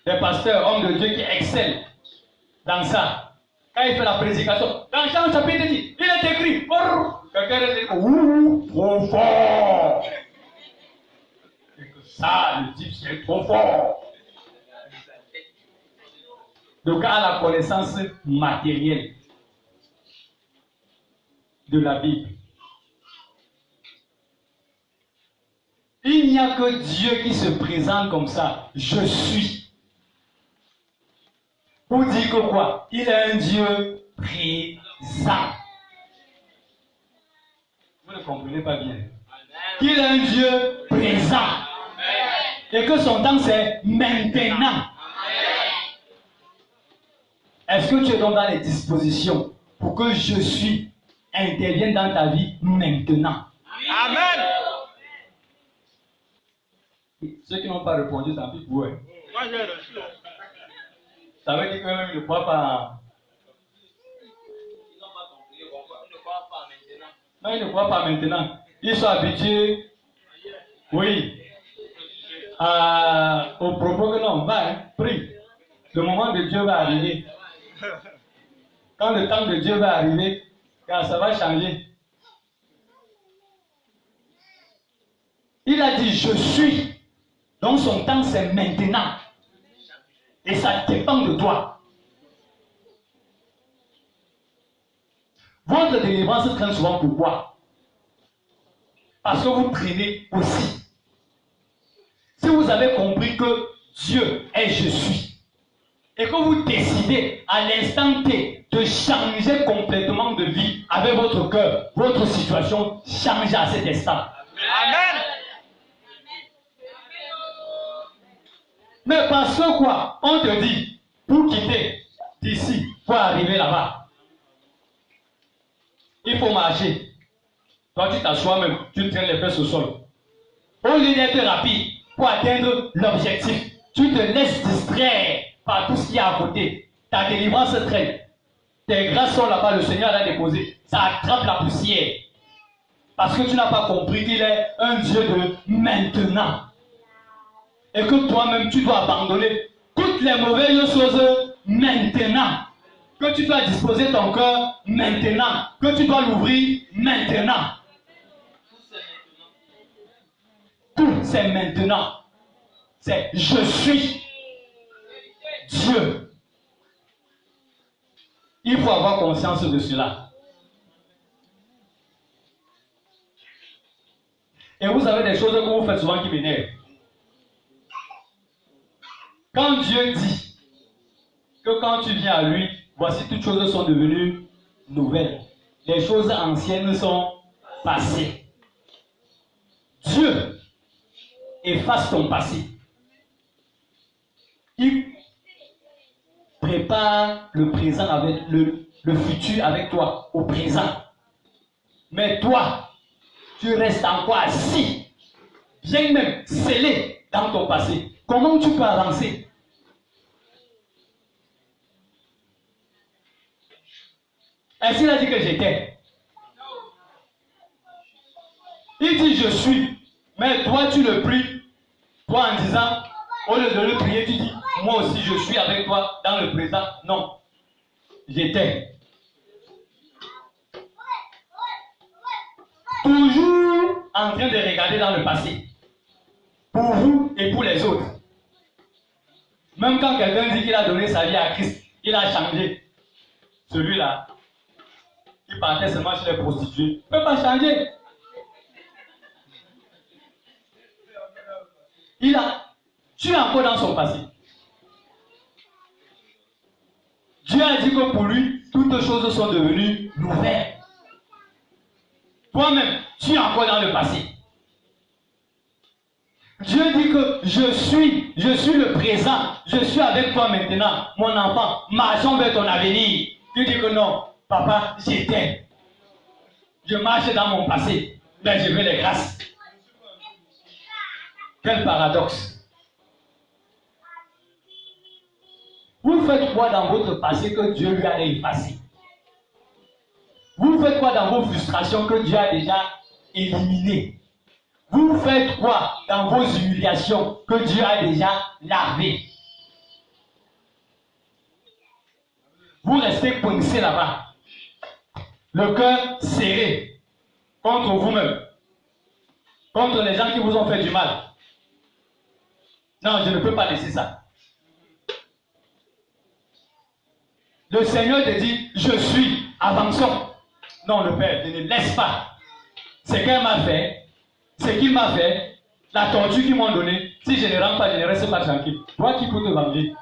des pasteurs, hommes de Dieu qui excellent dans ça. Quand il fait la prédication, dans Jean chapitre 10, il est écrit, quelqu'un dit, ouh, trop fort. Et que ça, le type, c'est trop fort. Donc, à la connaissance matérielle de la Bible. Il n'y a que Dieu qui se présente comme ça. Je suis. Pour dire que quoi? Il est un Dieu présent. Vous ne comprenez pas bien. Il est un Dieu présent. Et que son temps c'est maintenant. Est-ce que tu es donc dans les dispositions pour que je suis intervienne dans ta vie maintenant?
Amen.
Ceux qui n'ont pas répondu, tant pis pour eux.
Moi, j'ai reçu.
Ça veut dire qu'eux-mêmes ne croient pas.
Ils n'ont pas compris. Ils ne croient pas maintenant.
Non, ils ne croient pas maintenant. Ils sont habitués, oui, au propos que non, va, hein, prie. Le moment de Dieu va arriver. Quand le temps de Dieu va arriver, ça va changer. Il a dit, je suis. Donc son temps, c'est maintenant. Et ça dépend de toi. Votre délivrance traîne souvent pourquoi? Parce que vous traînez aussi. Si vous avez compris que Dieu est je suis, et que vous décidez à l'instant T de changer complètement de vie avec votre cœur, votre situation change à cet instant.
Amen.
Mais parce que quoi? On te dit, pour quitter d'ici, pour arriver là-bas, il faut marcher. Toi, tu t'assois même, tu traînes les fesses au sol. Au lieu d'être rapide pour atteindre l'objectif, tu te laisses distraire par tout ce qu'il y a à côté. Ta délivrance traîne. Tes grâces sont là-bas, le Seigneur l'a déposé. Ça attrape la poussière. Parce que tu n'as pas compris qu'il est un Dieu de maintenant. Et que toi-même, tu dois abandonner toutes les mauvaises choses maintenant. Que tu dois disposer ton cœur maintenant. Que tu dois l'ouvrir maintenant. Tout c'est maintenant. C'est je suis Dieu. Il faut avoir conscience de cela. Et vous avez des choses que vous faites souvent qui m'énervent. Quand Dieu dit que quand tu viens à lui, voici toutes choses sont devenues nouvelles. Les choses anciennes sont passées. Dieu efface ton passé. Il prépare le présent avec le futur avec toi, au présent. Mais toi, tu restes encore assis, bien même scellé dans ton passé. Comment tu peux avancer? Est-ce qu'il a dit que j'étais? Il dit je suis. Mais toi tu le pries. Toi en disant, au lieu de le prier, tu dis, moi aussi je suis avec toi dans le présent. Non. J'étais. Toujours en train de regarder dans le passé. Pour vous et pour les autres. Même quand quelqu'un dit qu'il a donné sa vie à Christ, il a changé. Celui-là, il partait seulement chez les prostituées. Il ne peut pas changer. Tu es encore dans son passé. Dieu a dit que pour lui, toutes choses sont devenues nouvelles. Toi-même, tu es encore dans le passé. Dieu dit que je suis le présent, je suis avec toi maintenant, mon enfant, marchons vers ton avenir. Tu dis que non, papa, j'étais. Je marche dans mon passé, mais je veux les grâces. Quel paradoxe. Vous faites quoi dans votre passé que Dieu lui a effacé? Vous faites quoi dans vos frustrations que Dieu a déjà éliminées? Vous faites quoi dans vos humiliations que Dieu a déjà lavées? Vous restez coincé là-bas, le cœur serré contre vous-même, contre les gens qui vous ont fait du mal. Non, je ne peux pas laisser ça. Le Seigneur te dit, je suis, avançons. Non, le Père, je ne laisse pas. C'est qu'elle m'a fait, c'est qu'il m'a fait, la torture qu'ils m'ont donnée. Si je ne rentre pas, je ne reste pas tranquille. Toi qui peux te venger.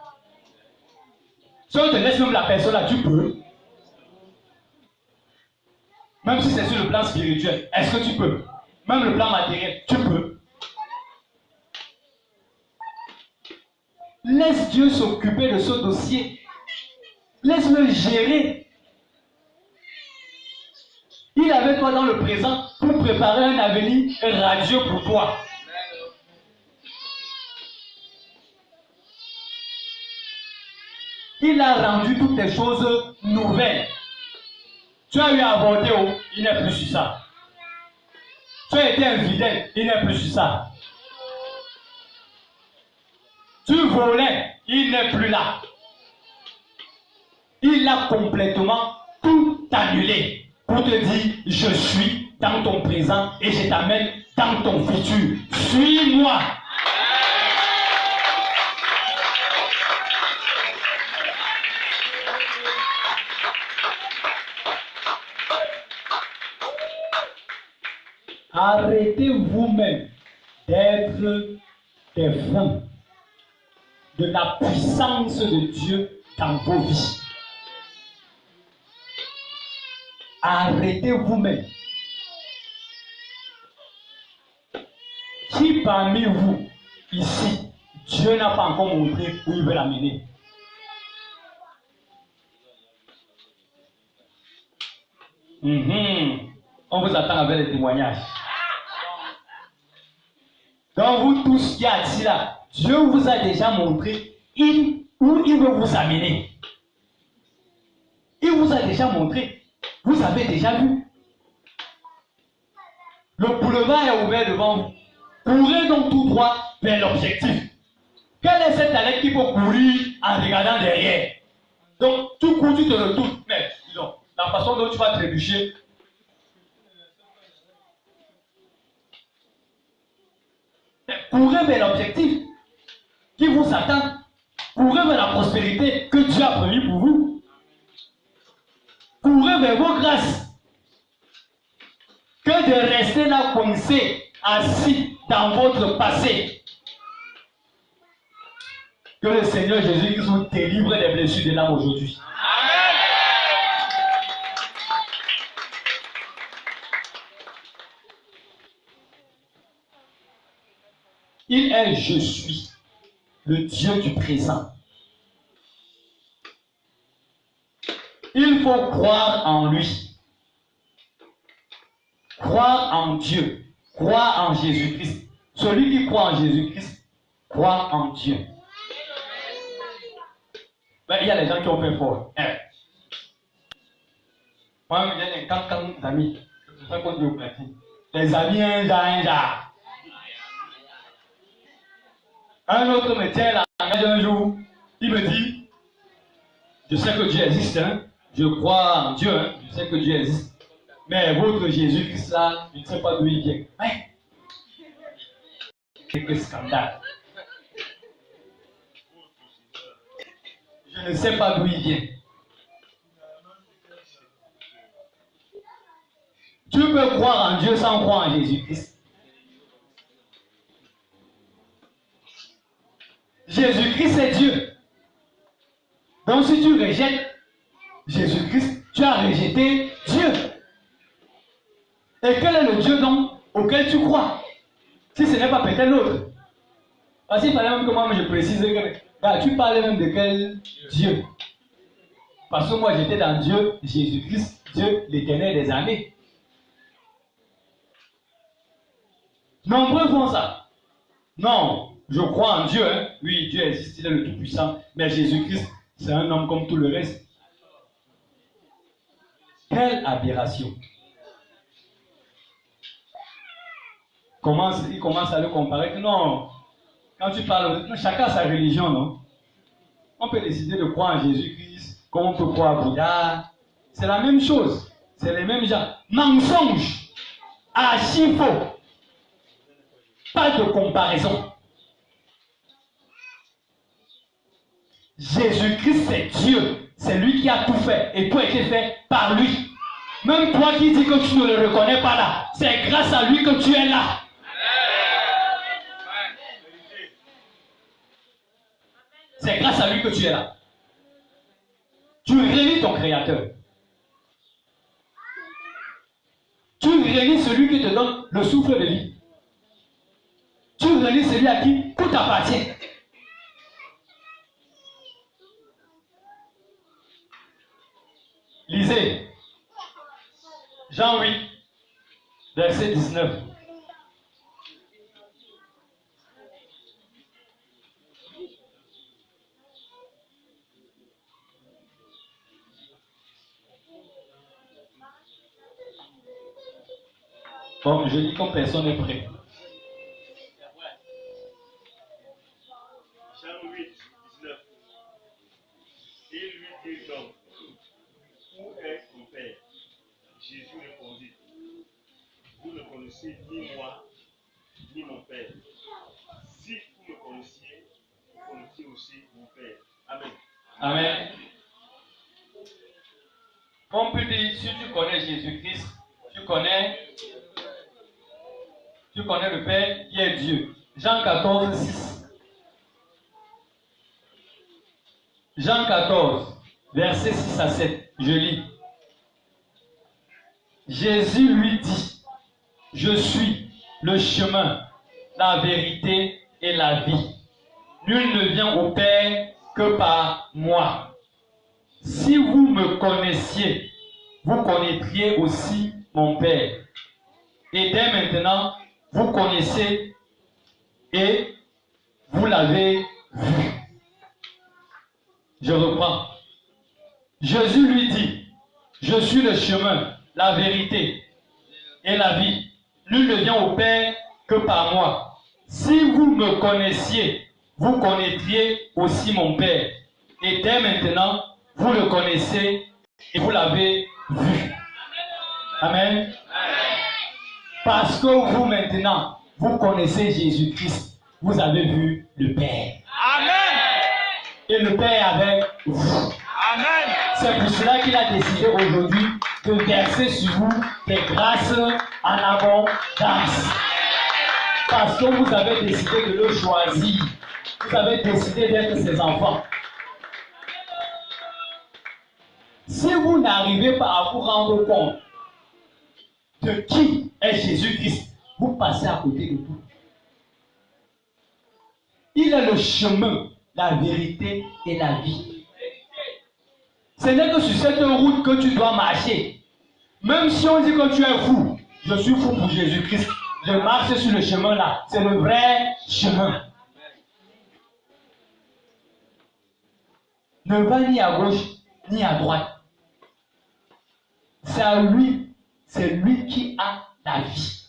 Si on te laisse même la personne là, tu peux. Même si c'est sur le plan spirituel, est-ce que tu peux? Même le plan matériel, tu peux. Laisse Dieu s'occuper de ce dossier. Laisse-le gérer. Il est avec toi dans le présent pour préparer un avenir radieux pour toi. Il a rendu toutes les choses nouvelles. Tu as eu à avorter, il n'est plus sur ça. Tu as été infidèle, il n'est plus sur ça. Tu volais, il n'est plus là. Il a complètement tout annulé pour te dire, je suis dans ton présent et je t'amène dans ton futur. Suis-moi. Arrêtez vous-même d'être des francs de la puissance de Dieu dans vos vies. Arrêtez vous-même. Qui parmi vous, ici, Dieu n'a pas encore montré où il veut l'amener? On vous attend avec les témoignages. Donc vous tous qui êtes ici là, Dieu vous a déjà montré où il veut vous amener. Il vous a déjà montré. Vous avez déjà vu. Le boulevard est ouvert devant vous. Courez donc tout droit vers l'objectif. Quelle est cette allée qui peut courir en regardant derrière? Donc tu cours, tu te retournes. Mais disons, la façon dont tu vas trébucher. Courez vers l'objectif qui vous attend. Courez vers la prospérité que Dieu a promis pour vous. Courez vers vos grâces. Que de rester là coincé, assis dans votre passé. Que le Seigneur Jésus vous délivre des blessures de l'âme aujourd'hui. Amen. Il est je suis, le Dieu du présent. Il faut croire en lui. Croire en Dieu. Croire en Jésus-Christ. Celui qui croit en Jésus-Christ, croit en Dieu. Ben, il y a les gens qui ont fait fort. Moi, il y a des cancan d'amis. C'est ça qu'on dit au platine. Les amis, un genre. Un autre me tient la langage un jour. Il me dit, je sais que Dieu existe, hein. Je crois en Dieu, hein. Je sais que Dieu existe. Mais votre Jésus-Christ là, je ne sais pas d'où il vient. Ouais. Quel scandale. Je ne sais pas d'où il vient. Tu peux croire en Dieu sans croire en Jésus-Christ. Jésus-Christ est Dieu. Donc si tu rejettes Jésus-Christ, tu as rejeté Dieu. Et quel est le Dieu donc auquel tu crois? Si ce n'est pas peut-être l'autre. Parce qu'il fallait même que moi je précise que tu parles même de quel Dieu? Parce que moi j'étais dans Dieu, Jésus-Christ, Dieu l'éternel des années. Nombreux font ça. Non, je crois en Dieu, hein. Oui, Dieu existe, il est le Tout-Puissant. Mais Jésus-Christ, c'est un homme comme tout le reste. Quelle aberration. Il commence à le comparer. Non, quand tu parles, chacun a sa religion, non? On peut décider de croire en Jésus-Christ, comme on peut croire à Bouddha. C'est la même chose. C'est les mêmes gens. Mensonge. Archi faux. Pas de comparaison. Jésus-Christ, c'est Dieu. C'est lui qui a tout fait. Et tout a été fait par lui. Même toi qui dis que tu ne le reconnais pas là, c'est grâce à lui que tu es là. C'est grâce à lui que tu es là. Tu réunis ton Créateur. Tu réunis celui qui te donne le souffle de vie. Tu réunis celui à qui tout appartient. Lisez. Jean 8, verset 19. Bon, je dis comme personne n'est prêt.
Jean 8, 19. Il lui dit donc, où est ton Père? Jésus répondit, vous ne connaissez ni moi, ni mon Père. Si vous me connaissiez, vous connaissiez aussi mon Père. Amen.
Amen. On peut dire, si tu connais Jésus-Christ, tu connais le Père qui est Dieu. Jean 14, 6. Jean 14, verset 6 à 7. Je lis. Jésus lui dit, je suis le chemin, la vérité et la vie. Nul ne vient au Père que par moi. Si vous me connaissiez, vous connaîtriez aussi mon Père. Et dès maintenant, vous connaissez et vous l'avez vu. Je reprends. Jésus lui dit, je suis le chemin, la vérité et la vie. Nul ne vient au Père que par moi. Si vous me connaissiez, vous connaîtriez aussi mon Père. Et dès maintenant, vous le connaissez et vous l'avez vu. Amen. Parce que vous maintenant, vous connaissez Jésus-Christ. Vous avez vu le Père.
Amen.
Et le Père est avec vous.
Amen.
C'est pour cela qu'il a décidé aujourd'hui de verser sur vous des grâces en abondance. Parce que vous avez décidé de le choisir. Vous avez décidé d'être ses enfants. Si vous n'arrivez pas à vous rendre compte de qui est Jésus-Christ, vous passez à côté de tout. Il est le chemin, la vérité et la vie. Ce n'est que sur cette route que tu dois marcher. Même si on dit que tu es fou, je suis fou pour Jésus-Christ. Je marche sur le chemin là. C'est le vrai chemin. Ne va ni à gauche ni à droite. C'est à lui. C'est lui qui a la vie.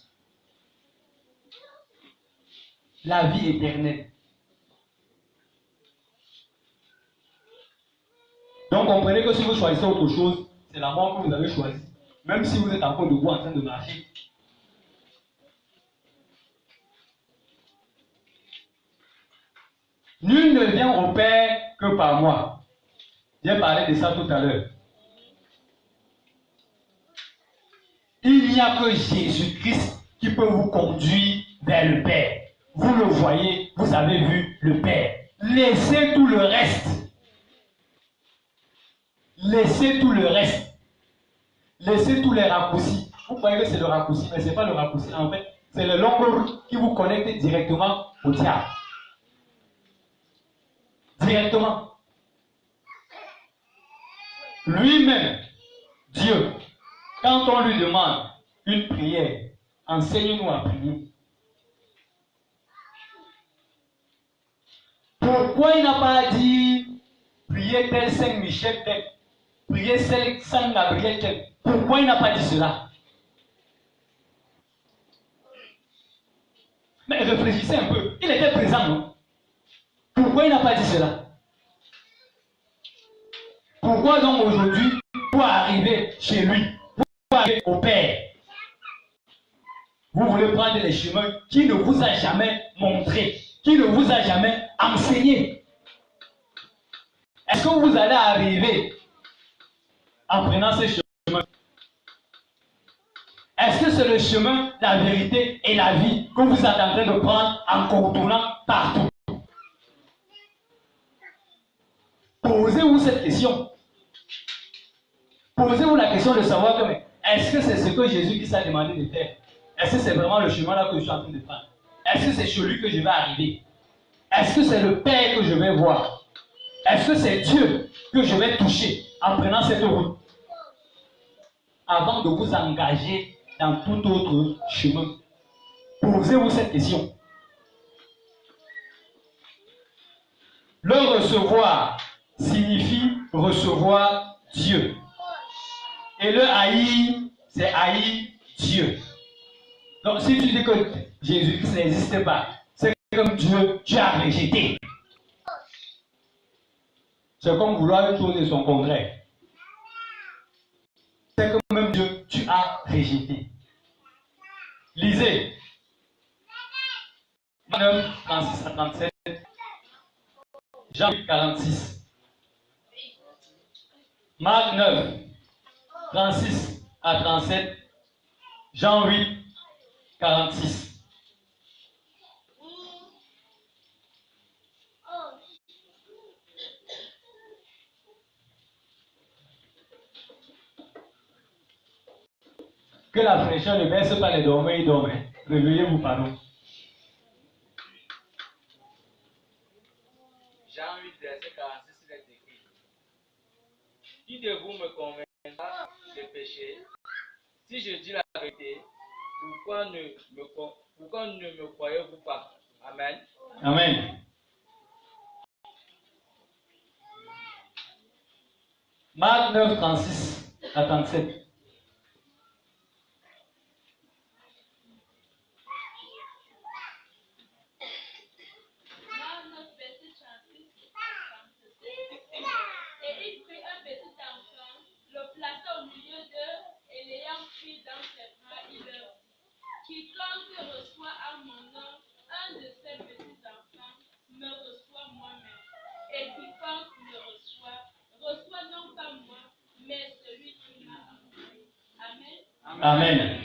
La vie éternelle. Donc comprenez que si vous choisissez autre chose, c'est la mort que vous avez choisi. Même si vous êtes encore debout en train de marcher. Nul ne vient au Père que par moi. J'ai parlé de ça tout à l'heure. Il n'y a que Jésus-Christ qui peut vous conduire vers le Père. Vous le voyez, vous avez vu le Père. Laissez tout le reste. Laissez tout le reste. Laissez tous les raccourcis. Vous croyez que c'est le raccourci, mais ce n'est pas le raccourci. En fait, c'est le long route qui vous connecte directement au diable. Directement. Lui-même, Dieu, quand on lui demande une prière, enseigne-nous à prier. Pourquoi il n'a pas dit prier tel Saint Michel tel? prier Saint Gabriel. Pourquoi il n'a pas dit cela? Mais réfléchissez un peu. Il était présent, non? Pourquoi il n'a pas dit cela? Pourquoi donc aujourd'hui, pour arriver chez lui, pour arriver au Père, vous voulez prendre les chemins qui ne vous a jamais montré, qui ne vous a jamais enseigné? Est-ce que vous allez arriver en prenant ces chemins? Est-ce que c'est le chemin, la vérité et la vie que vous êtes en train de prendre en contournant partout? Posez-vous cette question. Posez-vous la question de savoir que, est-ce que c'est ce que Jésus-Christ a demandé de faire? Est-ce que c'est vraiment le chemin là que je suis en train de prendre? Est-ce que c'est chez lui que je vais arriver? Est-ce que c'est le Père que je vais voir? Est-ce que c'est Dieu que je vais toucher en prenant cette route? Avant de vous engager dans tout autre chemin, posez-vous cette question. Le recevoir signifie recevoir Dieu. Et le haïr, c'est haïr Dieu. Donc si tu dis que Jésus-Christ n'existe pas, c'est comme Dieu, tu as rejeté. C'est comme vouloir une chose et son contraire. C'est comme même Dieu, tu as rejeté. Lisez. Marc 9, 36 à 37. Jean 8, 46. Marc 9, 36 à 37. Jean 8, 46. Que la fraîcheur ne baisse pas les dormeurs, ils dorment. Réveillez-vous, pardon.
Jean 8, verset 46, il est écrit. Qui de vous me convaincra de péché? Si je dis la vérité, pourquoi ne me croyez-vous pas? Amen.
Amen. Marc 9, 36 à 37.
Quiconque reçoit à mon nom un de ces petits enfants me reçoit moi-même. Et quiconque me reçoit non pas moi, mais celui qui m'a envoyé. Amen.
Amen.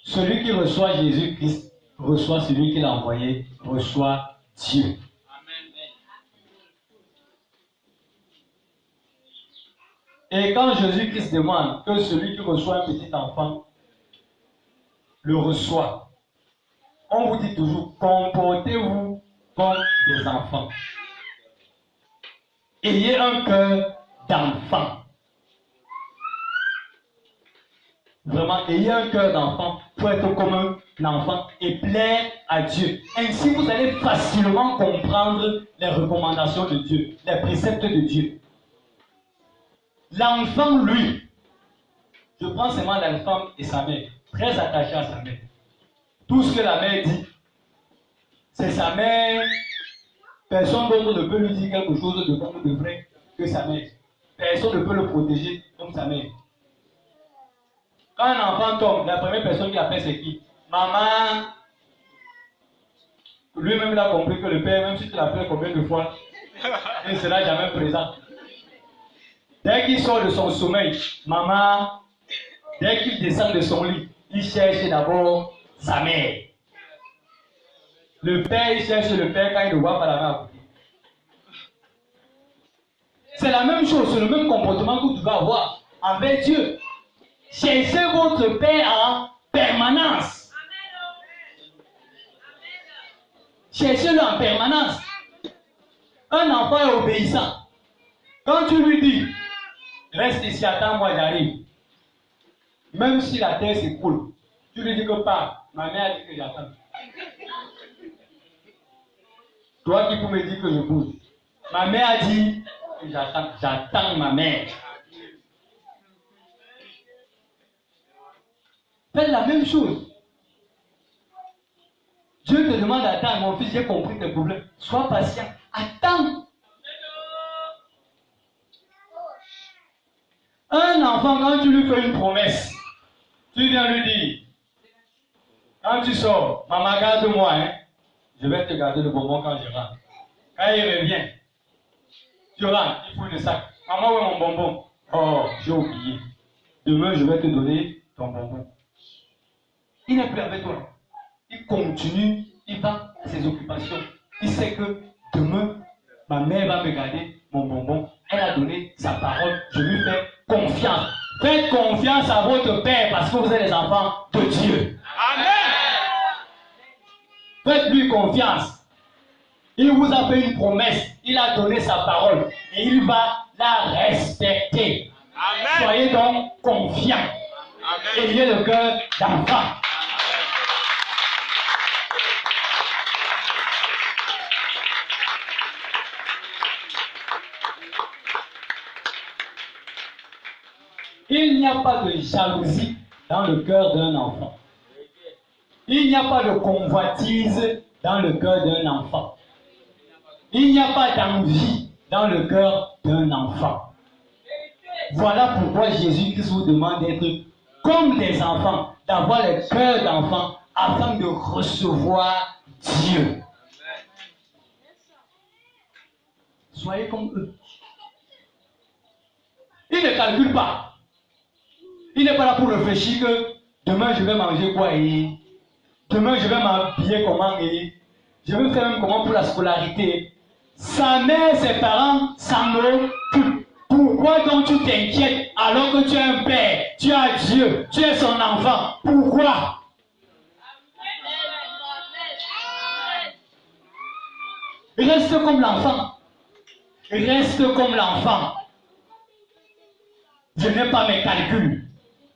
Celui qui reçoit Jésus-Christ reçoit celui qui l'a envoyé, reçoit Dieu. Et quand Jésus-Christ demande que celui qui reçoit un petit enfant le reçoit, on vous dit toujours, comportez-vous comme des enfants. Ayez un cœur d'enfant. Vraiment, ayez un cœur d'enfant pour être comme un enfant et plaire à Dieu. Ainsi, vous allez facilement comprendre les recommandations de Dieu, les préceptes de Dieu. L'enfant, lui, je prends seulement l'enfant et sa mère, très attaché à sa mère. Tout ce que la mère dit, c'est sa mère. Personne d'autre ne peut lui dire quelque chose de bon ou de vrai que sa mère. Personne ne peut le protéger comme sa mère. Quand un enfant tombe, la première personne qui appelle c'est qui? Maman. Lui-même il a compris que le père, même si tu l'appelles combien de fois, il ne sera jamais présent. Dès qu'il sort de son sommeil, maman, dès qu'il descend de son lit, il cherche d'abord sa mère. Le père, il cherche le père quand il ne voit pas la mère. C'est la même chose, c'est le même comportement que tu vas avoir envers Dieu. Cherchez votre père en permanence. Cherchez-le en permanence. Un enfant est obéissant. Quand tu lui dis, reste ici, attends-moi, j'arrive. Même si la terre s'écoule, tu lui dis que pas. Ma mère a dit que j'attends. Toi qui peux me dire que je bouge. Ma mère a dit, que j'attends? J'attends ma mère. Faites la même chose. Dieu te demande d'attendre. Mon fils, j'ai compris tes problèmes. Sois patient. Attends. Un enfant, quand tu lui fais une promesse, tu viens lui dire, quand tu sors, maman, garde-moi, hein. Je vais te garder le bonbon quand je rentre. Quand il revient, tu rentres, il fout le sac. Maman, où est mon bonbon? Oh, j'ai oublié. Demain, je vais te donner ton bonbon. Il n'est plus avec toi. Il continue, il va à ses occupations. Il sait que demain, ma mère va me garder mon bonbon. Elle a donné sa parole. Je lui fais confiance. Faites confiance à votre Père parce que vous êtes les enfants de Dieu.
Amen.
Faites-lui confiance. Il vous a fait une promesse. Il a donné sa parole. Et il va la respecter.
Amen.
Soyez donc confiants.
Amen.
Ayez le cœur d'enfant. Il n'y a pas de jalousie dans le cœur d'un enfant. Il n'y a pas de convoitise dans le cœur d'un enfant. Il n'y a pas d'envie dans le cœur d'un enfant. Voilà pourquoi Jésus-Christ vous demande d'être comme des enfants, d'avoir le cœur d'enfant afin de recevoir Dieu. Soyez comme eux. Il ne calcule pas. Il n'est pas là pour réfléchir que demain je vais manger quoi et demain je vais m'habiller comment et je vais faire même comment pour la scolarité. Sa mère, ses parents s'en occupent. Pourquoi donc tu t'inquiètes alors que tu es un père, tu as Dieu, tu es son enfant? Pourquoi? Reste comme l'enfant. Reste comme l'enfant. Je n'ai pas mes calculs.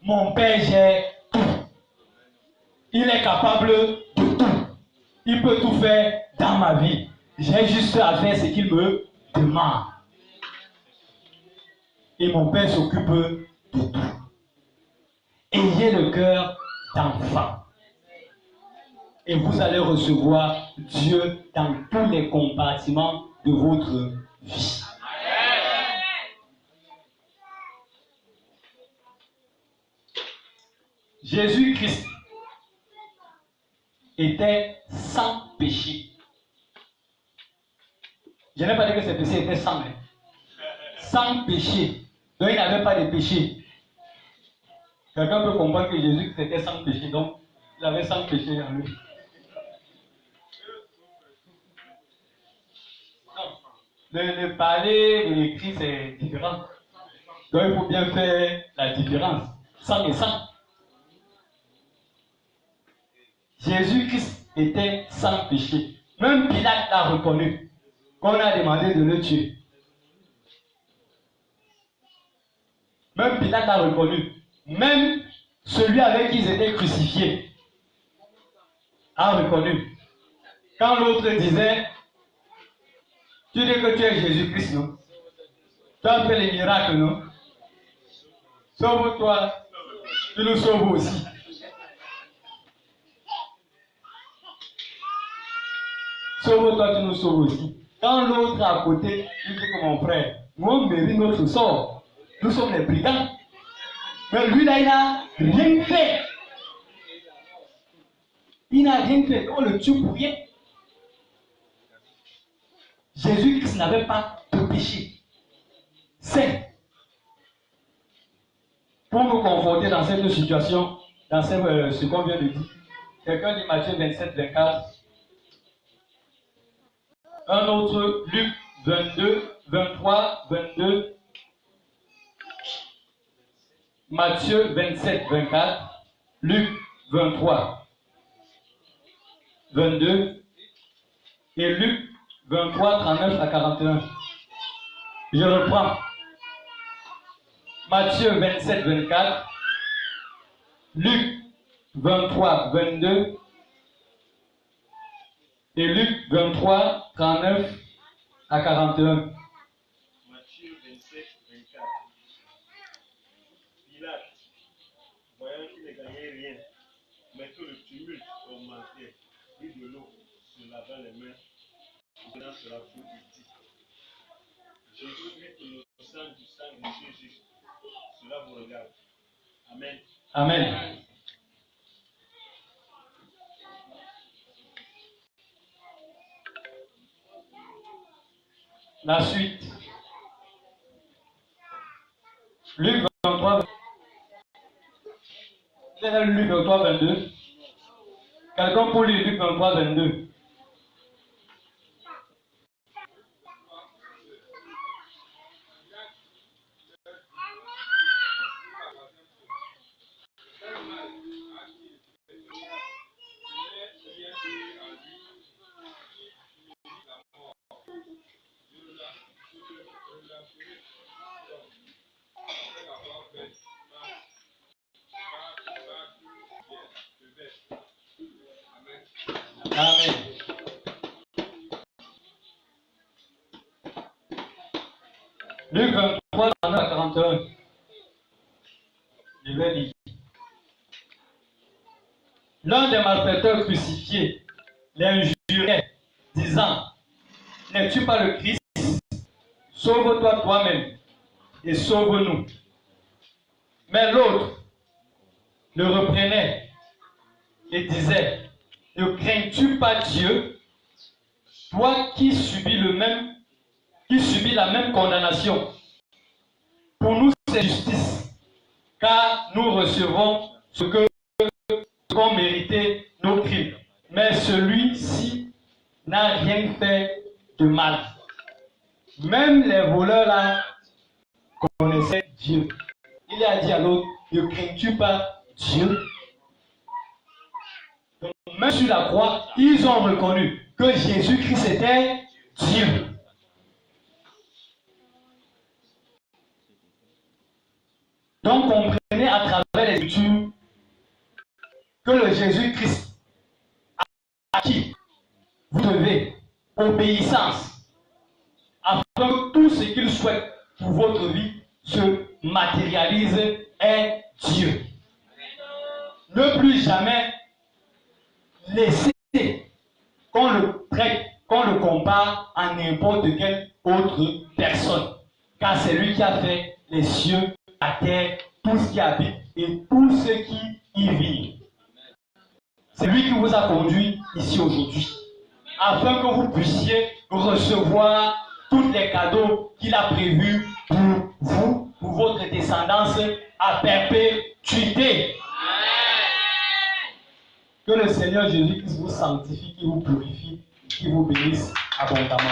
Mon père gère tout. Il est capable de tout. Il peut tout faire dans ma vie. J'ai juste à faire ce qu'il me demande. Et mon père s'occupe de tout. Ayez le cœur d'enfant. Et vous allez recevoir Dieu dans tous les compartiments de votre vie. Jésus-Christ était sans péché. Je n'ai pas dit que ses péchés étaient sans, mais sans péché. Donc il n'avait pas de péché. Quelqu'un peut comprendre que Jésus était sans péché, donc il avait sans péché en lui. Non. Le parler et l'écrit, c'est différent. Donc il faut bien faire la différence. Sans et sans. Jésus-Christ était sans péché. Même Pilate l'a reconnu. Qu'on a demandé de le tuer. Même Pilate l'a reconnu. Même celui avec qui ils étaient crucifiés a reconnu. Quand l'autre disait, tu dis que tu es Jésus-Christ, non? Tu as fait les miracles, non? Sauve-toi, tu nous sauves aussi. Sauve-toi, tu nous sauves aussi. Quand l'autre à côté, il dit que mon frère, nous on mérite notre sort. Nous sommes les brigands. Mais lui là, il n'a rien fait. Il n'a rien fait. On le tue pour rien. Jésus-Christ n'avait pas de péché. C'est pour nous conforter dans cette situation, dans ce qu'on vient de dire. Quelqu'un dit Matthieu 27, 24. Un autre, Luc 22, 23, 22. Matthieu 27, 24. Luc 23, 22. Et Luc 23, 39 à 41. Je reprends. Matthieu 27, 24. Luc 23, 22. Et Luc 23, 39 à 41.
Matthieu 24. Pilate, voyant qu'il ne gagnait rien, mais que le tumulte augmentait, prit de l'eau, se lava les mains, venant sur la foule, il dit: Je suis innocent du sang de Jésus. Cela vous regarde. Amen.
Amen. La suite. Luc 23. Vous avez lu Luc 23, 22. Quelqu'un pour lire Luc 23, 22. Amen. Luc 23, 39 à 41. Je vais lire. L'un des malfaiteurs crucifiés l'injurait, disant: N'es-tu pas le Christ? Sauve-toi toi-même et sauve-nous. Mais l'autre le reprenait et disait: Ne crains-tu pas Dieu, toi qui subis la même condamnation? Pour nous, c'est justice, car nous recevons ce qu'ont mérité nos crimes. Mais celui-ci n'a rien fait de mal. Même les voleurs là connaissaient Dieu. Il a dit à l'autre: Ne crains-tu pas Dieu? Donc, même sur la croix, ils ont reconnu que Jésus-Christ était Dieu. Donc, comprenez à travers les Écritures que le Jésus-Christ à qui vous devez obéissance, afin que tout ce qu'il souhaite pour votre vie se matérialise, est Dieu. Ne plus jamais laisser qu'on le traite, qu'on le compare à n'importe quelle autre personne. Car c'est lui qui a fait les cieux, la terre, tout ce qui habite et tout ce qui y vit. C'est lui qui vous a conduit ici aujourd'hui, afin que vous puissiez recevoir tous les cadeaux qu'il a prévus pour vous, pour votre descendance à perpétuité. Que le Seigneur Jésus-Christ vous sanctifie, qui vous purifie, qui vous bénisse abondamment.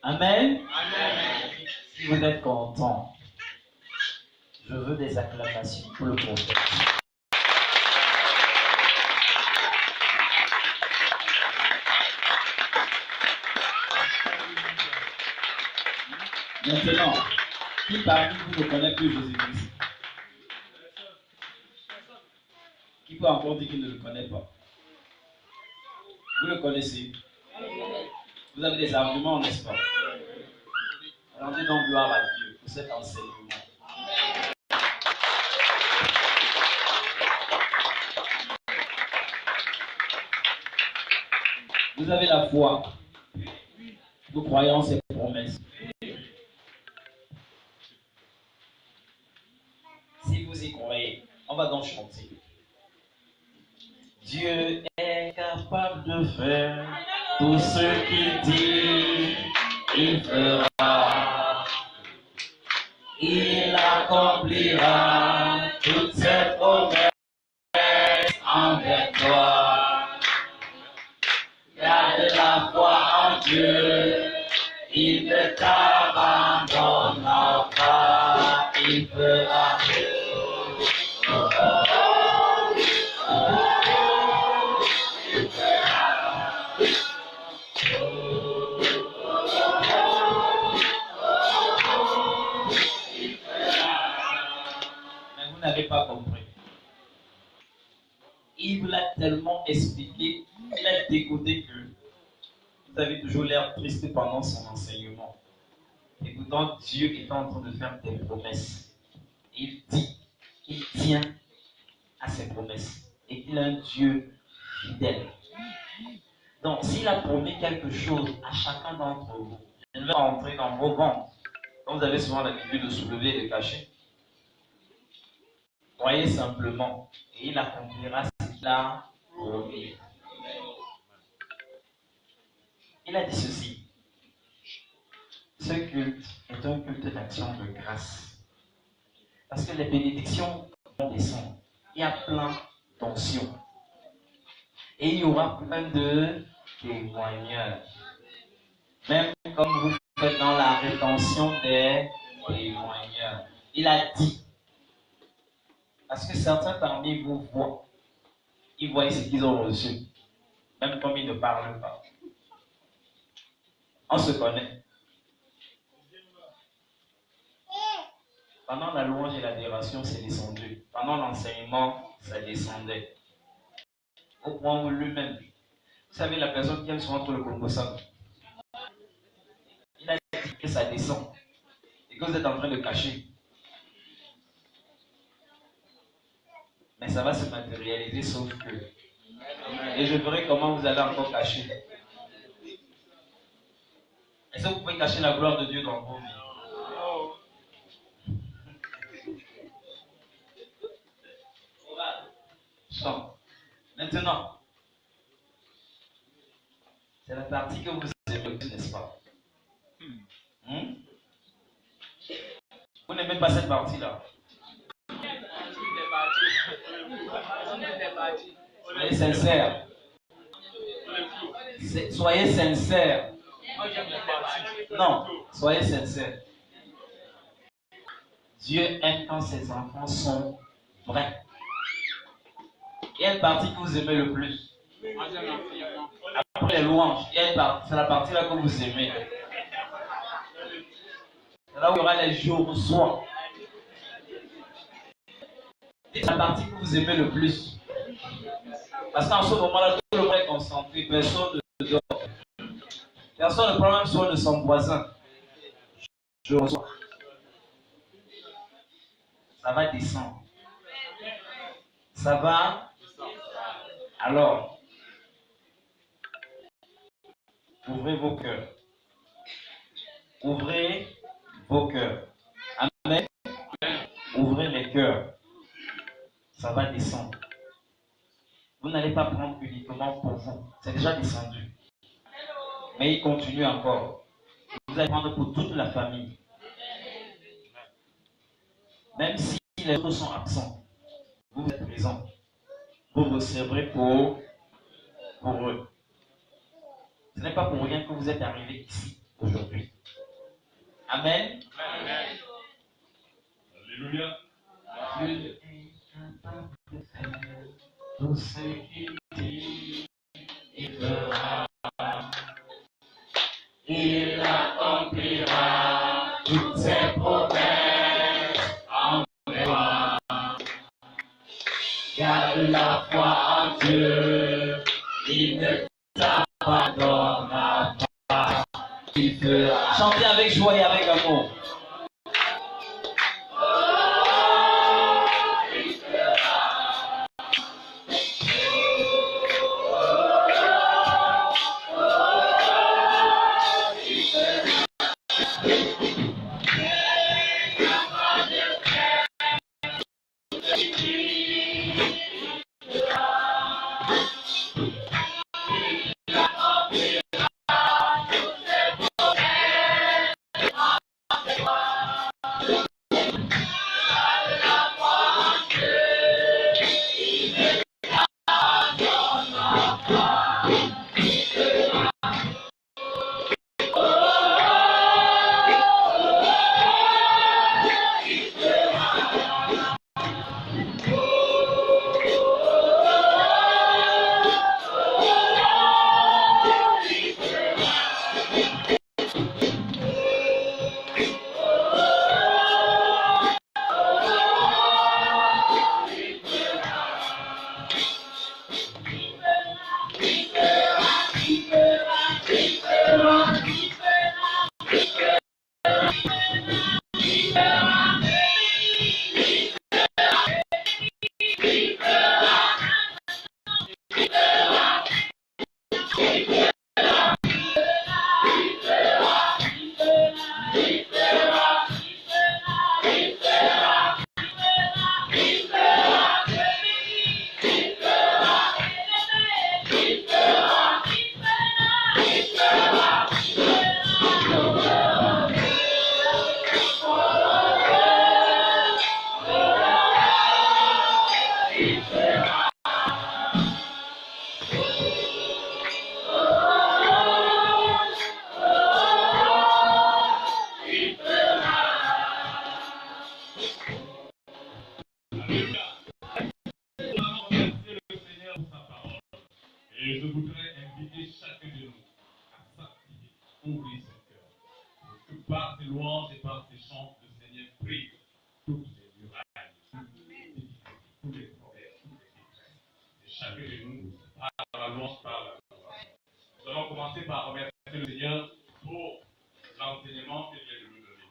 Amen. Amen. Si vous êtes content, je veux des acclamations pour le prophète. Maintenant, qui parmi vous ne connaît plus Jésus-Christ? Qui peut encore dire qu'il ne le connaît pas? Vous le connaissez? Vous avez des arguments, n'est-ce pas? Rendez donc gloire à Dieu pour cet enseignement. Vous avez la foi. Vous croyez en ces promesses. Si vous y croyez, on va donc chanter. Dieu est capable de faire tout ce qu'il dit, il fera. Il accomplira toutes ses promesses. fera. Mais vous n'avez pas compris. Il vous l'a tellement expliqué, il a décodé que vous avez toujours l'air triste pendant son enseignement. Et pourtant, Dieu est en train de faire des promesses. Il dit qu'il tient à ses promesses et qu'il est un Dieu fidèle. Donc, s'il a promis quelque chose à chacun d'entre vous, je ne vais pas entrer dans vos ventres. Comme vous avez souvent l'habitude de soulever et de cacher, croyez simplement et il accomplira ce qu'il a promis. Il a dit ceci. Ce culte est un culte d'action de grâce. Parce que les bénédictions vont descendre. Il y a plein d'onction. Et il y aura plein de témoignages. Même comme vous faites dans la rétention des témoignages. Il a dit. Parce que certains parmi vous voient. Ils voient ce qu'ils ont reçu. Même comme ils ne parlent pas. On se connaît. Pendant la louange et l'adoration, c'est descendu. Pendant l'enseignement, ça descendait. Au point où lui-même, vous savez, la personne qui aime souvent pour le Congo-Sang, il a dit que ça descend. Et que vous êtes en train de cacher. Mais ça va se matérialiser, sauf que. Et je verrai comment vous allez encore cacher. Est-ce que vous pouvez cacher la gloire de Dieu dans vos vies? Chante. Maintenant, c'est la partie que vous aimez, n'est-ce pas? Vous n'aimez pas cette partie-là? Soyez sincères. Soyez sincères. Non, soyez sincères. Dieu aime quand ses enfants sont vrais. Quelle partie que vous aimez le plus? Après les louanges, c'est la partie là que vous aimez. C'est là où il y aura les jours soirs. C'est la partie que vous aimez le plus. Parce qu'en ce moment-là, tout le monde est concentré, personne ne dort. Personne ne prend même soin de son voisin. Je reçois. Ça va descendre. Ça va. Alors, ouvrez vos cœurs. Ouvrez vos cœurs. Amen. Ouvrez les cœurs. Ça va descendre. Vous n'allez pas prendre uniquement pour vous. C'est déjà descendu. Mais il continue encore. Vous allez prendre pour toute la famille. Même si les autres sont absents, vous êtes présents. Vous recevrez pour eux. Ce n'est pas pour rien que vous êtes arrivés ici aujourd'hui. Amen.
Amen. Alléluia.
Tout ce qu'il dit, il fera. Il accomplira toutes ses promesses en toi. Garde la foi en Dieu, il ne t'abandonnera pas. Il fera. Chantez avec joie et avec amour.
chacun de nous par la louange, par la gloire. Nous allons commencer par remercier le Seigneur pour l'enseignement qu'il vient de nous donner.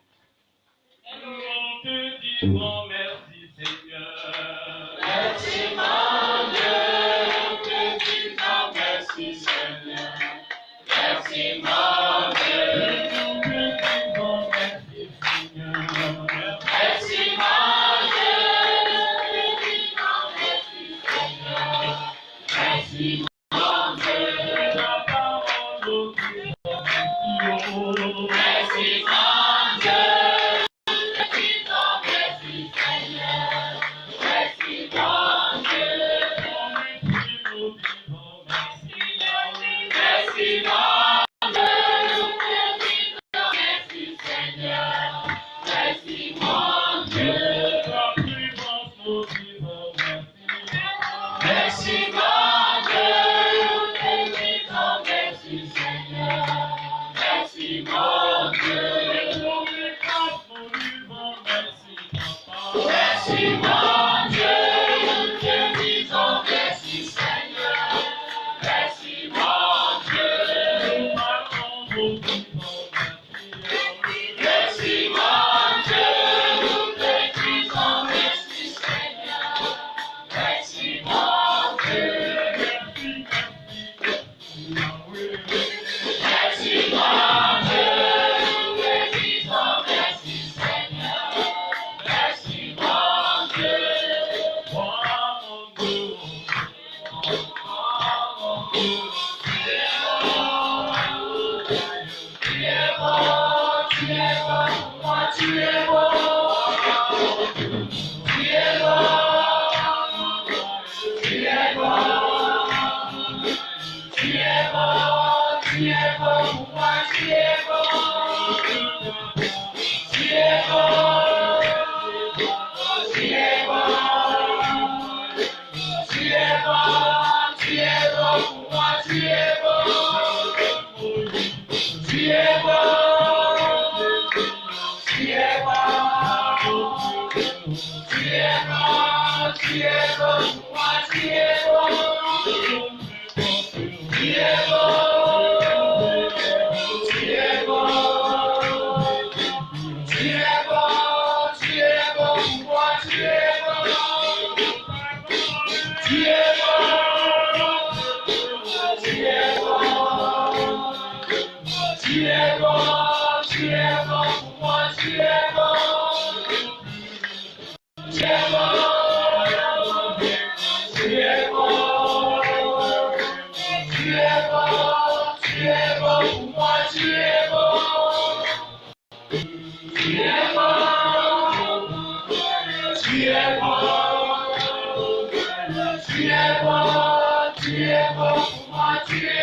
Nous te disons merci Seigneur.
Merci mon Dieu, nous te disons merci Seigneur. Merci mon Dieu, nous te disons merci Seigneur. Merci mon Dieu, nous te disons merci Seigneur. Merci mon Dieu, la parole nous dit merci. Merci mon Dieu. Tu es bon pour moi, tu es